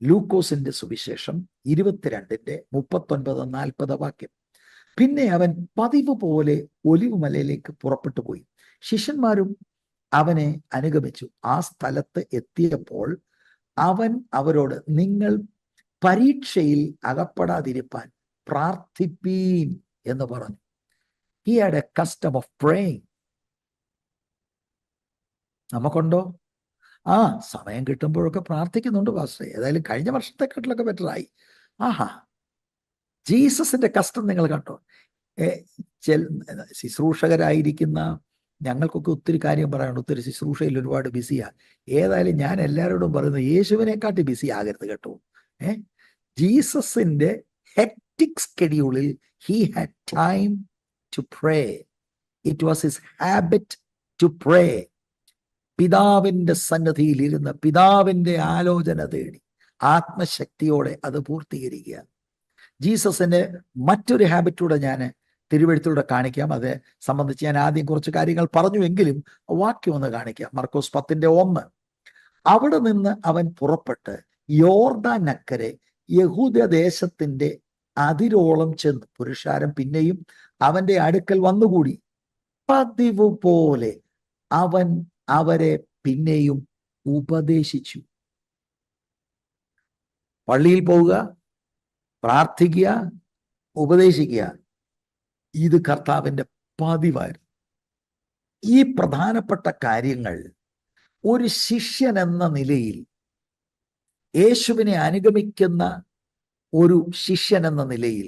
ലൂക്കോസിന്റെ സുവിശേഷം 22:39-40 വാക്യം. പിന്നെ അവൻ പതിവ് പോലെ ഒലിവ് മലയിലേക്ക് പുറപ്പെട്ടു പോയി. ശിഷ്യന്മാരും അവനെ അനുഗമിച്ചു. ആ സ്ഥലത്ത് എത്തിയപ്പോൾ അവൻ അവരോട്, നിങ്ങൾ പരീക്ഷയിൽ അകപ്പെടാതിരിപ്പാൻ പ്രാർത്ഥിപ്പീൻ എന്ന് പറഞ്ഞു. He had a custom of praying. നമുക്കുണ്ടോ? സമയം കിട്ടുമ്പോഴൊക്കെ പ്രാർത്ഥിക്കുന്നുണ്ട് പാസ്റ്ററെ. ഏതായാലും കഴിഞ്ഞ വർഷത്തെക്കാട്ടിലൊക്കെ ബെറ്ററായി. ജീസസിന്റെ കഷ്ടം നിങ്ങൾ കണ്ടോ? ശുശ്രൂഷകരായിരിക്കുന്ന ഞങ്ങൾക്കൊക്കെ ഒത്തിരി കാര്യം പറയാനുണ്ട്. ഒത്തിരി ശുശ്രൂഷയിൽ ഒരുപാട് ബിസിയാണ്. ഏതായാലും ഞാൻ എല്ലാവരോടും പറയുന്നത്, യേശുവിനെക്കാട്ടി ബിസി ആകരുത് കേട്ടോ. ജീസസിന്റെ hectic സ്കെഡ്യൂളിൽ he had time to pray. It was his habit to pray. പിതാവിൻ്റെ സന്നദ്ധിയിൽ ഇരുന്ന് പിതാവിൻ്റെ ആലോചന തേടി ആത്മശക്തിയോടെ അത് പൂർത്തീകരിക്കുക. ജീസസിന്റെ മറ്റൊരു ഹാബിറ്റൂടെ ഞാൻ തിരുവെഴുത്തിലൂടെ കാണിക്കാം. അത് സംബന്ധിച്ച് ഞാൻ ആദ്യം കുറച്ച് കാര്യങ്ങൾ പറഞ്ഞുവെങ്കിലും വാക്യം ഒന്ന് കാണിക്കാം. മർക്കോസ് 10:1. അവിടെ നിന്ന് അവൻ പുറപ്പെട്ട് യോർദാനക്കരെ യഹൂദദേശത്തിന്റെ അതിരോളം ചെന്നു. പുരുഷാരം പിന്നെയും അവന്റെ അടുക്കൽ വന്നുകൂടി. പതിവ് പോലെ അവൻ അവരെ പിന്നെയും ഉപദേശിച്ചു. പള്ളിയിൽ പോവുക, പ്രാർത്ഥിക്കുക, ഉപദേശിക്കുക, ഇത് കർത്താവിന്റെ പതിവായിരുന്നു. ഈ പ്രധാനപ്പെട്ട കാര്യങ്ങൾ ഒരു ശിഷ്യൻ എന്ന നിലയിൽ, യേശുവിനെ അനുഗമിക്കുന്ന ഒരു ശിഷ്യൻ എന്ന നിലയിൽ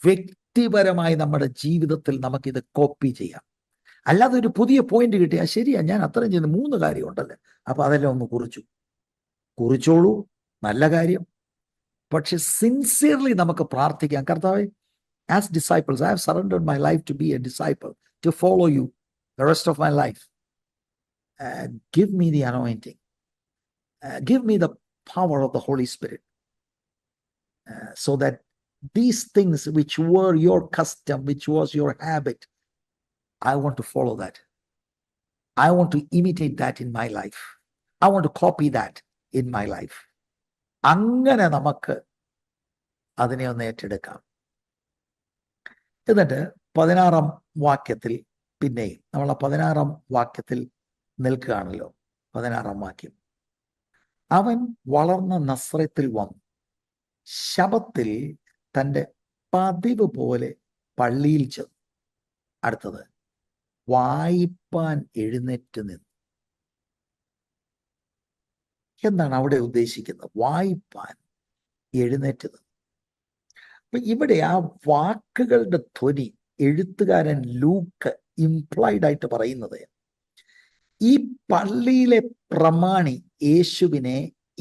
വ്യക്തിപരമായി നമ്മുടെ ജീവിതത്തിൽ നമുക്കിത് കോപ്പി ചെയ്യാം. അല്ലാതെ ഒരു പുതിയ പോയിന്റ് കിട്ടിയാൽ ശരിയാ, ഞാൻ അത്രയും ചെയ്യുന്ന 3 കാര്യം ഉണ്ടല്ലേ, അപ്പൊ അതെല്ലാം ഒന്ന് കുറിച്ചോളൂ, നല്ല കാര്യം. പക്ഷെ സിൻസിയർലി നമുക്ക് പ്രാർത്ഥിക്കാം. കർത്താവേ, as disciples, I have surrendered my life to be a disciple, to follow you the rest of my life. Give me the anointing. Give me the power of the Holy Spirit. So that these things which were your custom, which was your habit, I want to follow that. I want to imitate that in my life. I want to copy that in my life. അങ്ങനെ നമുക്ക് അതിനെ ഒന്ന് ഏറ്റെടുക്കാം. എന്നിട്ട് 16-ാം വാക്യത്തിൽ പിന്നെയും നമ്മൾ 16-ാം വാക്യത്തിൽ നിൽക്കുകയാണല്ലോ. 16-ാം വാക്യം. അവൻ വളർന്ന നസ്രത്തിൽ വന്നു. ശബത്തിൽ തൻ്റെ പതിവ് പോലെ പള്ളിയിൽ ചെന്നു. അടുത്തത്, വായിപ്പാൻ എഴുന്നേറ്റ് നിന്നു. എന്താണ് അവിടെ ഉദ്ദേശിക്കുന്നത്? വായിപ്പാൻ എഴുന്നേറ്റ് നിന്നു. അപ്പൊ ഇവിടെ ആ വാക്കുകളുടെ ധ്വനി എഴുത്തുകാരൻ ലൂക്ക് ഇംപ്ലൈഡ് ആയിട്ട് പറയുന്നത്, ഈ പള്ളിയിലെ പ്രമാണി യേശുവിനെ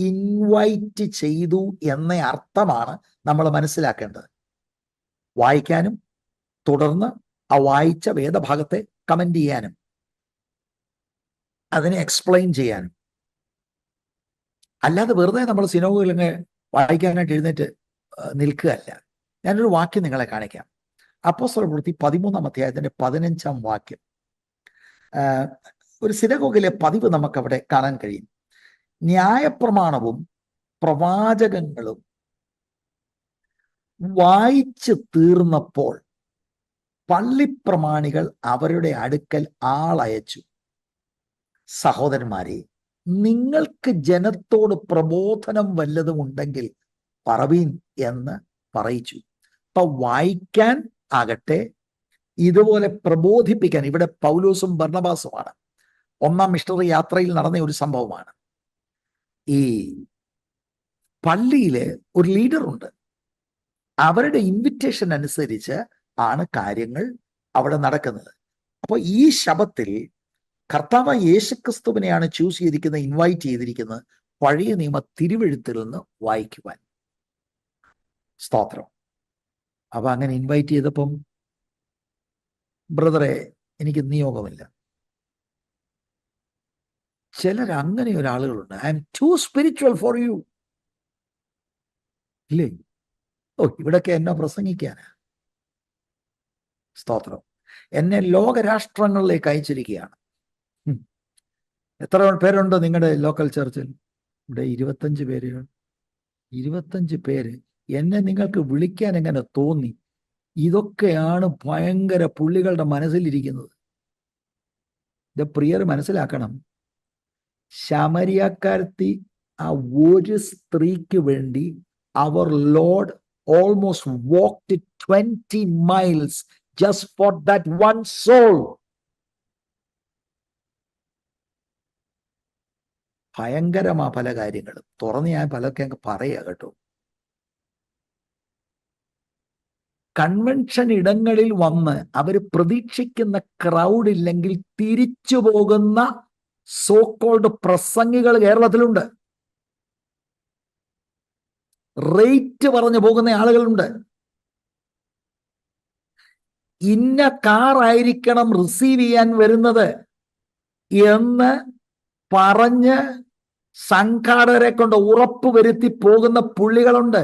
ഇൻവൈറ്റ് ചെയ്തു എന്ന അർത്ഥമാണ് നമ്മൾ മനസ്സിലാക്കേണ്ടത്. വായിക്കാനും തുടർന്ന് ആ വായിച്ച വേദഭാഗത്തെ കമന്റ് ചെയ്യാനും അതിനെ എക്സ്പ്ലെയിൻ ചെയ്യാനും. അല്ലാതെ വെറുതെ നമ്മൾ സിനോഗുകളിൽ വായിക്കാനായിട്ട് എഴുന്നേറ്റ് നിൽക്കുകയല്ല. ഞാനൊരു വാക്യം നിങ്ങളെ കാണിക്കാം. അപ്പോസ്തലപ്രവൃത്തി 13-ാം അധ്യായത്തിന്റെ 15-ാം വാക്യം. ഒരു സിനഗോഗിലെ പതിവ് നമുക്കവിടെ കാണാൻ കഴിയും. ന്യായപ്രമാണവും പ്രവാചകങ്ങളും വായിച്ചു തീർന്നപ്പോൾ പള്ളിപ്രമാണികൾ അവരുടെ അടുക്കൽ ആളയച്ചു, സഹോദരന്മാരെ, നിങ്ങൾക്ക് ജനത്തോട് പ്രബോധനം വല്ലതും ഉണ്ടെങ്കിൽ പറവീൻ എന്ന് പറയിച്ചു. അപ്പൊ വായിക്കാൻ ആകട്ടെ, ഇതുപോലെ പ്രബോധിപ്പിക്കാൻ. ഇവിടെ പൗലോസും ബർന്നബാസുമാണ്. 1-ാം മിഷണറി യാത്രയിൽ നടന്ന ഒരു സംഭവമാണ്. ഈ പള്ളിയിലെ ഒരു ലീഡറുണ്ട്. അവരുടെ ഇൻവിറ്റേഷൻ അനുസരിച്ച് ആണ് കാര്യങ്ങൾ അവിടെ നടക്കുന്നത്. അപ്പോൾ ഈ ശബത്തിൽ കർത്താവ് യേശുക്രിസ്തുവിനെയാണ് ചൂസ് ചെയ്തിരിക്കുന്നത്, ഇൻവൈറ്റ് ചെയ്തിരിക്കുന്നത് പഴയ നിയമ തിരുവെഴുത്തിൽ നിന്ന് വായിക്കുവാൻ. സ്തോത്രം. അപ്പൊ അങ്ങനെ ഇൻവൈറ്റ് ചെയ്തപ്പം, ബ്രദറെ എനിക്ക് നിയോഗമില്ല. ചിലർ അങ്ങനെ ഒരാളുകളുണ്ട്. I am too spiritual for you. ഇല്ലേ? ഓ, ഇവിടൊക്കെ എന്നെ പ്രസംഗിക്കാനാ. സ്തോത്രം. എന്നെ ലോകരാഷ്ട്രങ്ങളിലേക്ക് അയച്ചിരിക്കുകയാണ്. എത്ര പേരുണ്ട് നിങ്ങളുടെ ലോക്കൽ ചർച്ചിൽ? ഇവിടെ 25 പേര്. 25 പേര്. എന്നെ നിങ്ങൾക്ക് വിളിക്കാൻ എങ്ങനെ തോന്നി? ഇതൊക്കെയാണ് ഭയങ്കര പുള്ളികളുടെ മനസ്സിലിരിക്കുന്നത്. ഇത് പ്രിയർ മനസ്സിലാക്കണം. ശമരിയാക്കാരത്തി ആ ഒരു സ്ത്രീക്ക് വേണ്ടി our Lord almost walked 20 miles just for that one soul. ഭയങ്കരമാ പല കാര്യങ്ങളും. തുറന്ന് ഞാൻ പലർക്കെ പറയാ കേട്ടോ. കൺവെൻഷൻ ഇടങ്ങളിൽ വന്ന് അവർ പ്രതീക്ഷിക്കുന്ന ക്രൗഡ് ഇല്ലെങ്കിൽ തിരിച്ചു പോകുന്ന സോക്കോൾഡ് പ്രസംഗികൾ കേരളത്തിലുണ്ട്. റേറ്റ് പറഞ്ഞു പോകുന്ന ആളുകളുണ്ട്. ഇന്ന കാർ ആയിരിക്കണം റിസീവ് ചെയ്യാൻ വരുന്നത് എന്ന് പറഞ്ഞ് സംഘാടകരെ കൊണ്ട് ഉറപ്പ് വരുത്തി പോകുന്ന പുള്ളികളുണ്ട്.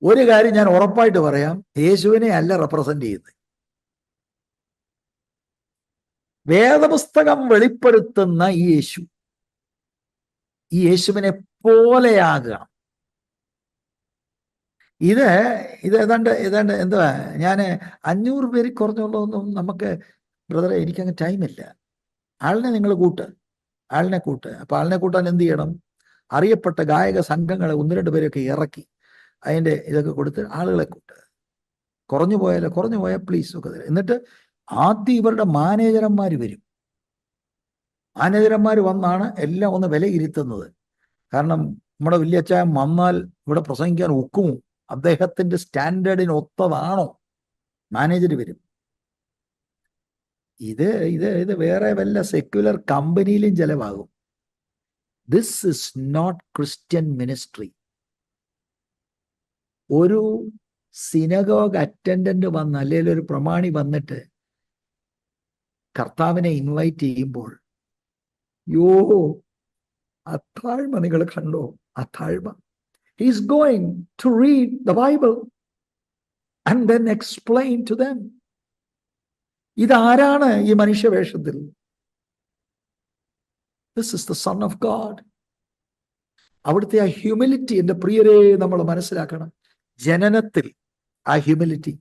ഒരു കാര്യം ഞാൻ ഉറപ്പായിട്ട് പറയാം, യേശുവിനെ അല്ല റെപ്രസെന്റ് ചെയ്യുന്നത്. വേദപുസ്തകം വെളിപ്പെടുത്തുന്ന ഈ യേശുവിനെ പോലെയാകണം. ഇത് ഏതാണ്ട് എന്തുവാ, ഞാൻ 500 പേര് കുറഞ്ഞുള്ളതൊന്നും നമുക്ക്, ബ്രദറെ എനിക്കങ്ങ് ടൈമില്ല. ആളിനെ നിങ്ങൾ കൂട്ട്. അപ്പൊ ആളിനെ കൂട്ടാൻ എന്ത് ചെയ്യണം? അറിയപ്പെട്ട ഗായക സംഘങ്ങളെ 1-2 പേരൊക്കെ ഇറക്കി അതിൻ്റെ ഇതൊക്കെ കൊടുത്ത് ആളുകളെ കൂട്ട്. കുറഞ്ഞു പോയാൽ പ്ലീസ് ഒക്കെ തരാം. എന്നിട്ട് ആദ്യം ഇവരുടെ മാനേജർമാർ വരും. മാനേജർമാർ വന്നാണ് എല്ലാം ഒന്ന് വിലയിരുത്തുന്നത്. കാരണം നമ്മുടെ വലിയച്ചായൻ വന്നാൽ ഇവിടെ പ്രസംഗിക്കാൻ ഒക്കുമോ, അദ്ദേഹത്തിന്റെ സ്റ്റാൻഡേർഡിന് ഒത്തതാണോ? മാനേജർ വരും. ഇത് വേറെ വല്ല സെക്യുലർ കമ്പനിയിലും ചെലവാകും. This is not Christian ministry. ഒരു സിനഗോഗ് അറ്റൻഡന്റ് വന്ന്, അല്ലെങ്കിൽ ഒരു പ്രമാണി വന്നിട്ട് കർത്താവിനെ ഇൻവൈറ്റ് ചെയ്യുമ്പോൾ, അത്താഴ്മ നിങ്ങൾ കണ്ടോ? അത്താഴ്മ. He is going to read the Bible and then explain to them. ഇതാരാണ് ഈ മനുഷ്യവേഷത്തിൽ? This is the Son of God. അവിടുത്തെ ആ ഹ്യൂമിലിറ്റി എൻ്റെ പ്രിയരെ നമ്മൾ മനസ്സിലാക്കണം. ജനനത്തിൽ ആ ഹ്യൂമിലിറ്റി,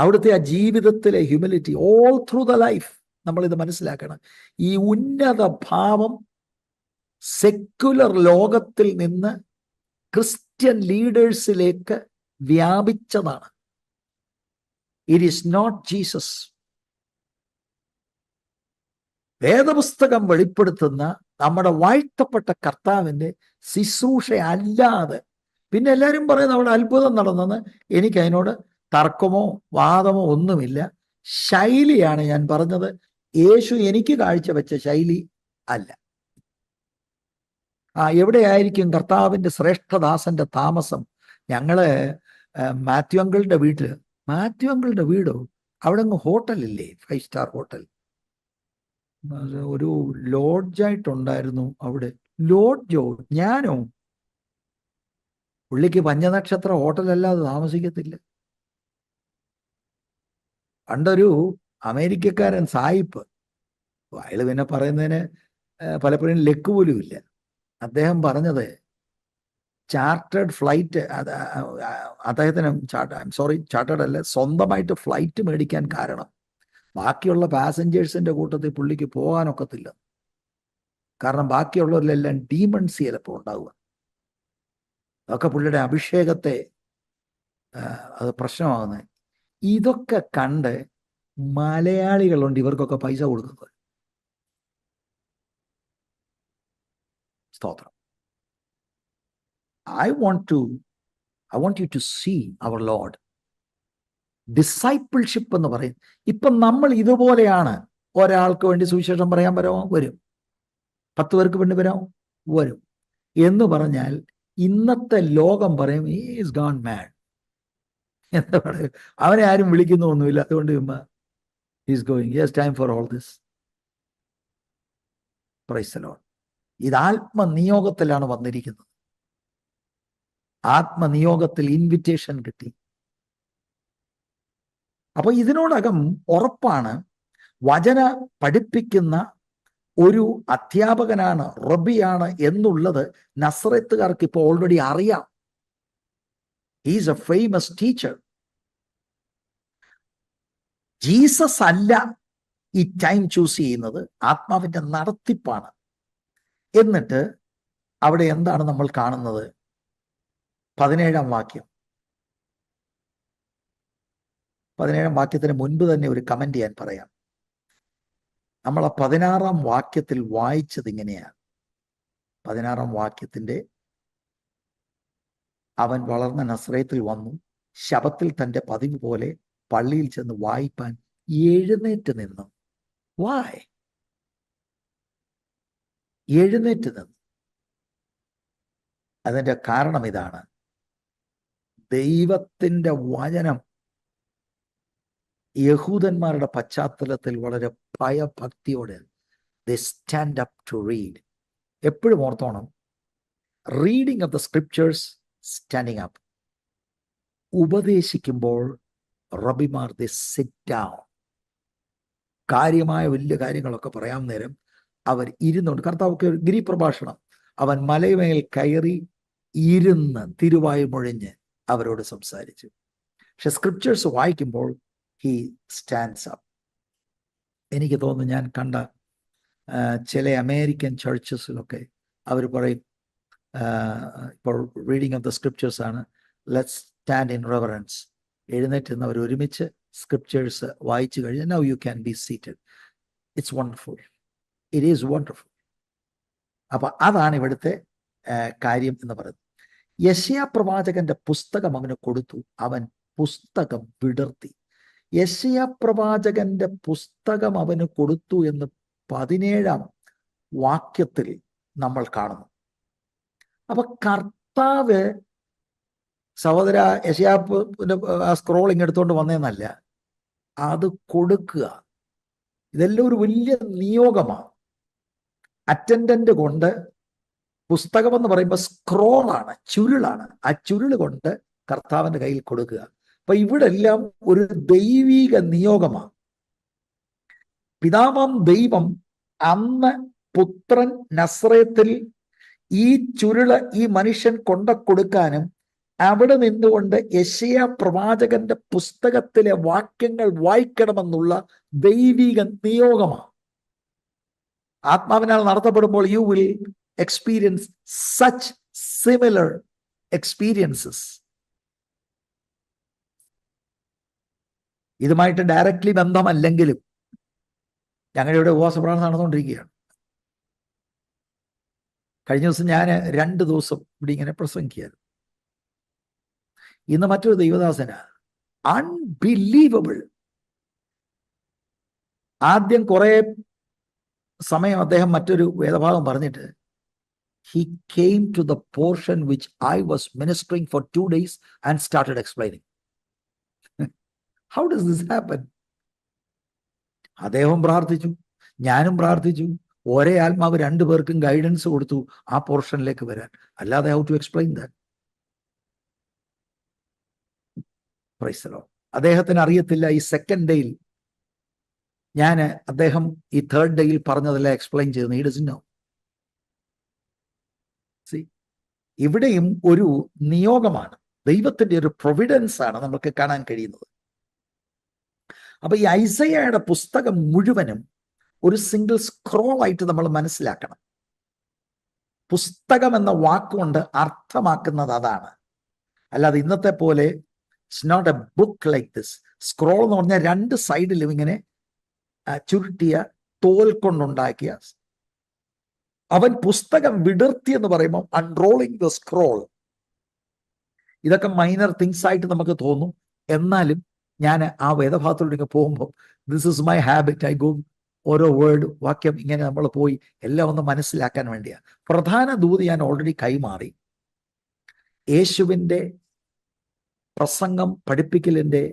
അവിടുത്തെ ആ ജീവിതത്തിലെ humility, all through the life നമ്മളിത് മനസ്സിലാക്കണം. ഈ ഉന്നത ഭാവം സെക്യുലർ ലോകത്തിൽ നിന്ന് ക്രിസ്ത്യൻ ലീഡേഴ്സിലേക്ക് വ്യാപിച്ചതാണ്. It is not Jesus. വേദപുസ്തകം വെളിപ്പെടുത്തുന്ന നമ്മുടെ വാഴ്ത്തപ്പെട്ട കർത്താവിൻ്റെ ശുശ്രൂഷ അല്ലാതെ പിന്നെ എല്ലാവരും പറയുന്നത് അവിടെ അത്ഭുതം നടന്നെന്ന്. എനിക്ക് അതിനോട് തർക്കമോ വാദമോ ഒന്നുമില്ല. ശൈലിയാണ് ഞാൻ പറഞ്ഞത്. യേശു എനിക്ക് കാഴ്ചവെച്ച ശൈലി അല്ല. എവിടെയായിരിക്കും കർത്താവിൻ്റെ ശ്രേഷ്ഠദാസന്റെ താമസം? ഞങ്ങള് മാത്യു അങ്കിളുടെ വീടോ അവിടെ അങ്ങ് ഹോട്ടലില്ലേ, 5 സ്റ്റാർ ഹോട്ടൽ. ഒരു ലോഡ്ജായിട്ടുണ്ടായിരുന്നു അവിടെ. ലോഡ്ജോ? ഞാനോ? പുള്ളിക്ക് പഞ്ചനക്ഷത്ര ഹോട്ടലല്ലാതെ താമസിക്കത്തില്ല. പണ്ടൊരു അമേരിക്കക്കാരൻ സായിപ്പ്, അയാൾ പിന്നെ പറയുന്നതിന് പലപ്പോഴും ലക്ക് പോലും ഇല്ല. അദ്ദേഹം പറഞ്ഞത് ചാർട്ടേഡ് ഫ്ലൈറ്റ്, അദ്ദേഹത്തിന് ചാർട്ടേഡ് അല്ല, സ്വന്തമായിട്ട് ഫ്ലൈറ്റ് മേടിക്കാൻ കാരണം ബാക്കിയുള്ള പാസഞ്ചേഴ്സിന്റെ കൂട്ടത്തിൽ പുള്ളിക്ക് പോകാനൊക്കത്തില്ല. കാരണം ബാക്കിയുള്ളവരിലെല്ലാം ഡീമൺസ് ചിലപ്പോൾ ഉണ്ടാവുക. അതൊക്കെ പുള്ളിയുടെ അഭിഷേകത്തെ അത് പ്രശ്നമാകുന്നത്. ഇതൊക്കെ കണ്ട് മലയാളികളുണ്ട് ഇവർക്കൊക്കെ പൈസ കൊടുക്കുന്നത്. സ്തോത്രം. I want you to see our Lord. Discipleship എന്ന് പറയും. ഇപ്പം നമ്മൾ ഇതുപോലെയാണ്. ഒരാൾക്ക് വേണ്ടി സുവിശേഷം പറയാൻ വരും, 10 പേർക്ക് വേണ്ടി വരും എന്ന് പറഞ്ഞാൽ ഇന്നത്തെ ലോകം പറയും ഈസ് ഗോൺ മാഡ്. എന്താ പറയുക, അവനെ ആരും വിളിക്കുന്നൊന്നുമില്ല, അതുകൊണ്ട് is going, yes time for all this. Price the Lord. ഇത് ആത്മനിയോഗത്തിലാണ് വന്നിരിക്കുന്നത്. ആത്മനിയോഗത്തിൽ ഇൻവിറ്റേഷൻ കിട്ടി. അപ്പൊ ഇതിനോടകം ഉറപ്പാണ്, വചന പഠിപ്പിക്കുന്ന ഒരു അധ്യാപകനാണ്, റബ്ബിയാണ് എന്നുള്ളത് നസ്രത്തുകാർക്ക് ഇപ്പോൾ ഓൾറെഡി അറിയാം. He's A famous teacher. Jesus അല്ല ഈ ടൈം ചൂസ് ചെയ്യുന്നത്, ആത്മാവിന്റെ നടത്തിപ്പാണ്. എന്നിട്ട് അവിടെ എന്താണ് നമ്മൾ കാണുന്നത്? 17-ാം വാക്യം. 17-ാം വാക്യത്തിന് മുൻപ് തന്നെ ഒരു കമന്റ് ഞാൻ പറയാം. നമ്മൾ ആ 16-ാം വാക്യത്തിൽ വായിച്ചത് ഇങ്ങനെയാണ്. 16-ാം വാക്യത്തിന്റെ അവൻ വളർന്ന നസ്രയത്തിൽ വന്നു, ശബത്തിൽ തന്റെ പതിവ് പോലെ പള്ളിയിൽ ചെന്ന് വായിപ്പാൻ എഴുന്നേറ്റ് നിന്നു. വായ് എഴുന്നേറ്റ് നിന്നു. അതിന്റെ കാരണം ഇതാണ്, ദൈവത്തിന്റെ വചനം യഹൂദന്മാരുടെ പശ്ചാത്തലത്തിൽ വളരെ ഭയഭക്തിയോടെ they stand up to read. എപ്പോഴും ഓർത്തോണം, reading of the scriptures, standing up. ഉപദേശിക്കുമ്പോൾ റബിമാർ ദേ സിറ്റ് ഡൗൺ. കാര്യമായ വലിയ കാര്യങ്ങളൊക്കെ പറയാൻ നേരം അവർ ഇരുന്നുകൊണ്ട്, കർത്താവൊക്കെ ഗിരിപ്രഭാഷണം, അവൻ മലയമേൽ കയറി ഇരുന്ന് തിരുവായു മുഴഞ്ഞ് അവരോട് സംസാരിച്ചു. പക്ഷെ സ്ക്രിപ്റ്റേഴ്സ് വായിക്കുമ്പോൾ he stands up. എനിക്ക് തോന്നുന്നു, ഞാൻ കണ്ട ചില അമേരിക്കൻ ചർച്ചസിലൊക്കെ അവർ പറയും, ഇപ്പോൾ റീഡിങ് ഓഫ് ദ സ്ക്രിപ്റ്റേഴ്സ് ആണ്, ലെറ്റ്സ് സ്റ്റാൻഡ് ഇൻ റെവറൻസ്. എഴുന്നേറ്റ് നിന്ന് അവർ ഒരുമിച്ച് സ്ക്രിപ്റ്റേഴ്സ് വായിച്ചു കഴിഞ്ഞാൽ now you can be seated. It's wonderful, it is wonderful. അപ്പൊ അതാണ് ഇവിടുത്തെ കാര്യം എന്ന് പറയുന്നത്. യെശയ്യാ പ്രവാചകന്റെ പുസ്തകം അവന് കൊടുത്തു, അവൻ പുസ്തകം വിടർത്തി. യെശയ്യാ പ്രവാചകന്റെ പുസ്തകം അവന് കൊടുത്തു എന്ന് 17-ാം വാക്യത്തിൽ നമ്മൾ കാണുന്നു. അപ്പൊ കർത്താവ്, സഹോദര, യെശയ്യാവിന്റെ സ്ക്രോളിങ് എടുത്തുകൊണ്ട് വന്നതെന്നല്ല, അത് കൊടുക്കുക. ഇതെല്ലാം ഒരു വലിയ നിയോഗമാണ്. അറ്റൻഡന്റ് കൊണ്ട് പുസ്തകം എന്ന് പറയുമ്പോൾ സ്ക്രോളാണ്, ചുരുളാണ്. ആ ചുരുള് കൊണ്ട് കർത്താവിന്റെ കയ്യിൽ കൊടുക്കുക. അപ്പൊ ഇവിടെ എല്ലാം ഒരു ദൈവിക നിയോഗമാണ്. പിതാവാം ദൈവം അന്ന് പുത്രൻ നസ്രയത്തിൽ ഈ ചുരുള് ഈ മനുഷ്യൻ കൊടുക്കാനും അവിടെ നിന്നുകൊണ്ട് യെശയ്യാ പ്രവാചകന്റെ പുസ്തകത്തിലെ വാക്യങ്ങൾ വായിക്കണമെന്നുള്ള ദൈവിക നിയോഗമാണ്. ആത്മാവിനാൽ നടത്തപ്പെടുമ്പോൾ you will experience such similar experiences. ഇതുമായിട്ട് ഡയറക്റ്റ്ലി ബന്ധമല്ലെങ്കിലും ഞങ്ങളുടെ ഇവിടെ ഉപവാസപ്രാർത്ഥന നടന്നുകൊണ്ടിരിക്കുകയാണ്. കഴിഞ്ഞ ദിവസം ഞാൻ 2 ദിവസം ഇവിടെ ഇങ്ങനെ പ്രസംഗിക്കുകയായിരുന്നു. ഇന്ന് മറ്റൊരു ദൈവദാസന, അൺബിലീവബിൾ. ആദ്യം കുറെ സമയം അദ്ദേഹം മറ്റൊരു വേദഭാഗം പറഞ്ഞിട്ട് he came to the portion which I was ministering for 2 days and started explaining. How does this happen? അദ്ദേഹം പ്രാർത്ഥിച്ചു, ഞാനും പ്രാർത്ഥിച്ചു. ഒരേ ആത്മാവ് രണ്ടു പേർക്കും ഗൈഡൻസ് കൊടുത്തു ആ പോർഷനിലേക്ക് വരാൻ. അല്ലാതെ how to explain that? Praise the Lord. അദ്ദേഹത്തിന് അറിയത്തില്ല ഈ സെക്കൻഡ് ഡേയിൽ ഞാൻ അദ്ദേഹം ഈ തേർഡ് ഡേയിൽ പറഞ്ഞതെല്ലാം എക്സ്പ്ലെയിൻ ചെയ്തു. He doesn't know. ഇവിടെയും ഒരു നിയോഗമാണ്, ദൈവത്തിന്റെ ഒരു പ്രൊവിഡൻസ് ആണ് നമുക്ക് കാണാൻ കഴിയുന്നത്. അപ്പൊ ഈ ഐസയ്യയുടെ പുസ്തകം മുഴുവനും ഒരു സിംഗിൾ സ്ക്രോൾ ആയിട്ട് നമ്മൾ മനസ്സിലാക്കണം. പുസ്തകം എന്ന വാക്കുകൊണ്ട് അർത്ഥമാക്കുന്നത് അതാണ്. അല്ലാതെ ഇന്നത്തെ പോലെ it's not a book like this. Scroll എന്ന് പറഞ്ഞാൽ രണ്ട് സൈഡിലും ഇങ്ങനെ ചുരുട്ടിയ തോൽ കൊണ്ടുണ്ടാക്കിയ. അവൻ പുസ്തകം വിടർത്തി എന്ന് പറയുമ്പോൾ അൺറോളിങ് ദ സ്ക്രോൾ. ഇതൊക്കെ മൈനർ തിങ്സ് ആയിട്ട് നമുക്ക് തോന്നും. എന്നാലും ഞാൻ ആ വേദഭാഗത്തിലൂടെ പോകുമ്പോൾ this is my habit. I go ഓരോ വേർഡ് വാക്യം ഇങ്ങനെ നമ്മൾ പോയി എല്ലാം ഒന്ന് മനസ്സിലാക്കാൻ വേണ്ടിയാണ്. പ്രധാന ദൂത് ഞാൻ ഓൾറെഡി കൈമാറി. യേശുവിൻ്റെ പ്രസംഗം പഠിപ്പിക്കലിൻ്റെ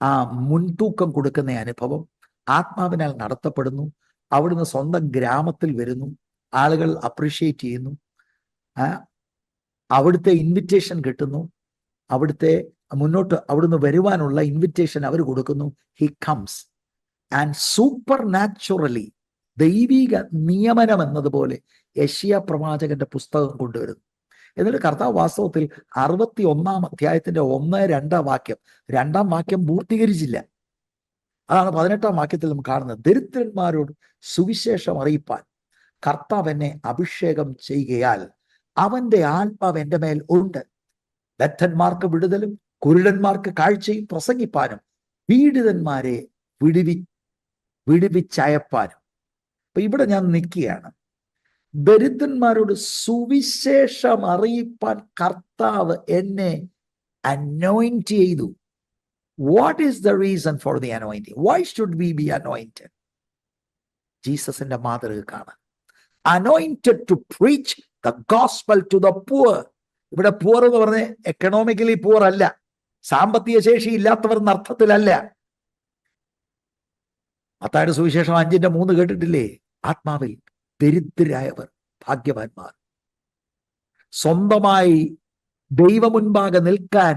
ആ മുൻതൂക്കം കൊടുക്കുന്ന അനുഭവം, ആത്മാവിനാൽ നടത്തപ്പെടുന്നു. അവിടുന്ന് സ്വന്തം ഗ്രാമത്തിൽ വരുന്നു, ആളുകൾ അപ്രീഷിയേറ്റ് ചെയ്യുന്നു, അവിടുത്തെ ഇൻവിറ്റേഷൻ കിട്ടുന്നു, അവിടുത്തെ മുന്നോട്ട് അവിടുന്ന് വരുവാനുള്ള ഇൻവിറ്റേഷൻ അവർ കൊടുക്കുന്നു. He comes and super naturally, ദൈവിക നിയമനം എന്നതുപോലെ യെശയ്യാ പ്രവാചകന്റെ പുസ്തകം കൊണ്ടുവരുന്നു. എന്നിട്ട് കർത്താവ് വാസ്തവത്തിൽ 61-ാം അധ്യായത്തിന്റെ 1-2 വാക്യം, 2-ാം വാക്യം പൂർത്തീകരിച്ചില്ല. അതാണ് 18-ാം വാക്യത്തിൽ നമുക്ക് കാണുന്നത്. ദരിദ്രന്മാരോട് സുവിശേഷം അറിയിപ്പാൻ കർത്താവ് എന്നെ അഭിഷേകം ചെയ്യുകയാൽ അവന്റെ ആത്മാവ് എൻ്റെ മേൽ ഉണ്ട്. ബദ്ധന്മാർക്ക് വിടുതലും കുരുടന്മാർക്ക് കാഴ്ചയും പ്രസംഗിപ്പാനും പീഡിതന്മാരെ വിടുവിച്ചയപ്പാനും. അപ്പൊ ഇവിടെ ഞാൻ നിൽക്കുകയാണ്. ദരിദ്രന്മാരോട് സുവിശേഷം അറിയിപ്പാൻ കർത്താവ് എന്നെ അനോയിന്റ് ചെയ്തു. What is the reason for the anointing? Why should we be anointed? ജീസസിന്റെ മാതൃക കാണാൻ. Anointed to preach the gospel to the poor. ഇവിടെ പുവർ എന്ന് പറഞ്ഞ എക്കണോമിക്കലി പുവർ അല്ല, സാമ്പത്തിക ശേഷി ഇല്ലാത്തവർ എന്ന അർത്ഥത്തിലല്ല. മത്തായിയുടെ സുവിശേഷം 5:3 കേട്ടിട്ടില്ലേ? ആത്മാവിൽ ദരിദ്രരായവർ ഭാഗ്യവാന്മാർ. സ്വന്തമായി ദൈവമുൻപാകെ നിൽക്കാൻ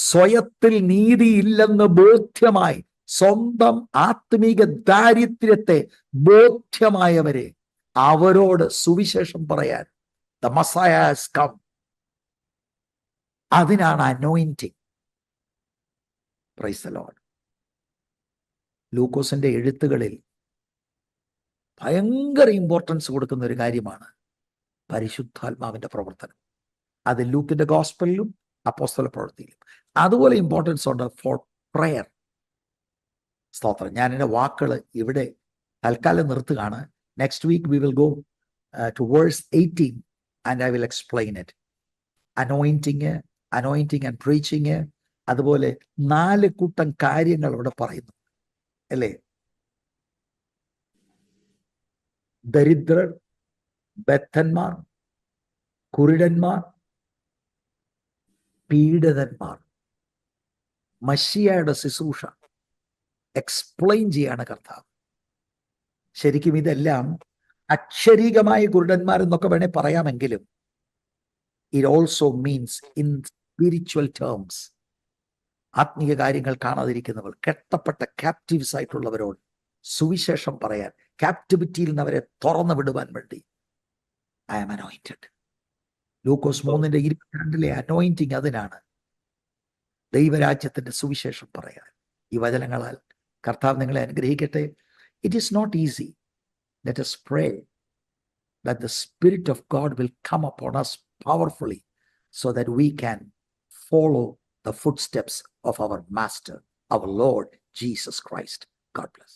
സ്വയത്തിൽ നീതിയില്ലെന്ന് ബോധ്യമായി, സ്വന്തം ആത്മീക ദാരിദ്ര്യത്തെ ബോധ്യമായവരെ, അവരോട് സുവിശേഷം പറയാൻ ദ മസായ ഹാസ് കം. അതിനാണ് അനോയിന്റിങ്. Price the Lord. ലൂക്കോസിന്റെ എഴുത്തുകളിൽ ഭയങ്കര ഇമ്പോർട്ടൻസ് കൊടുക്കുന്ന ഒരു കാര്യമാണ് പരിശുദ്ധാത്മാവിന്റെ പ്രവർത്തനം. അത് ലൂക്കിന്റെ ഗോസ്പലിലും അപ്പോസ്തല പ്രവൃത്തിയിലും അതുപോലെ ഇമ്പോർട്ടൻസ് ഉണ്ട് ഫോർ പ്രയർ. സ്തോത്രം. ഞാൻ എൻ്റെ വാക്കുകൾ ഇവിടെ തൽക്കാലം നിർത്തുകയാണ്. Next week we will go to verse 18 and I will explain it. Anointing and preaching, അതുപോലെ 4 കൂട്ടം കാര്യങ്ങൾ ഇവിടെ പറയുന്നു അല്ലേ? ദരിദ്രർ, ബദ്ധന്മാർ, കുരുടന്മാർ, പീഡിതന്മാർ. മശിയായുടെ ശുശ്രൂഷ എക്സ്പ്ലെയിൻ ചെയ്യാണ് കർത്താവ്. ശരിക്കും ഇതെല്ലാം അക്ഷരീകമായ കുരുടന്മാരെന്നൊക്കെ വേണേ പറയാമെങ്കിലും it also means in spiritual terms, ആത്മീയ കാര്യങ്ങൾ കാണാതിരിക്കുന്നവർ, കെട്ടപ്പെട്ട ക്യാപ്റ്റീവ്സ് ആയിട്ടുള്ളവരോട് സുവിശേഷം പറയാൻ, ക്യാപ്റ്റിവിറ്റിയിൽ നിന്ന് അവരെ തുറന്നു വിടുവാൻ വേണ്ടി ഐ ആം അനോയിന്റഡ്. ലൂക്കോസ് 3:22 അനോയിന്റിങ് അതിനാണ്, ദൈവരാജ്യത്തിന്റെ സുവിശേഷം പറയാൻ. ഈ വചനങ്ങളാൽ കർത്താവ് നിങ്ങളെ അനുഗ്രഹിക്കട്ടെ. It is not easy. Let us pray that the Spirit of God will come upon us powerfully so that we can follow the footsteps of our Master, our Lord Jesus Christ. God bless.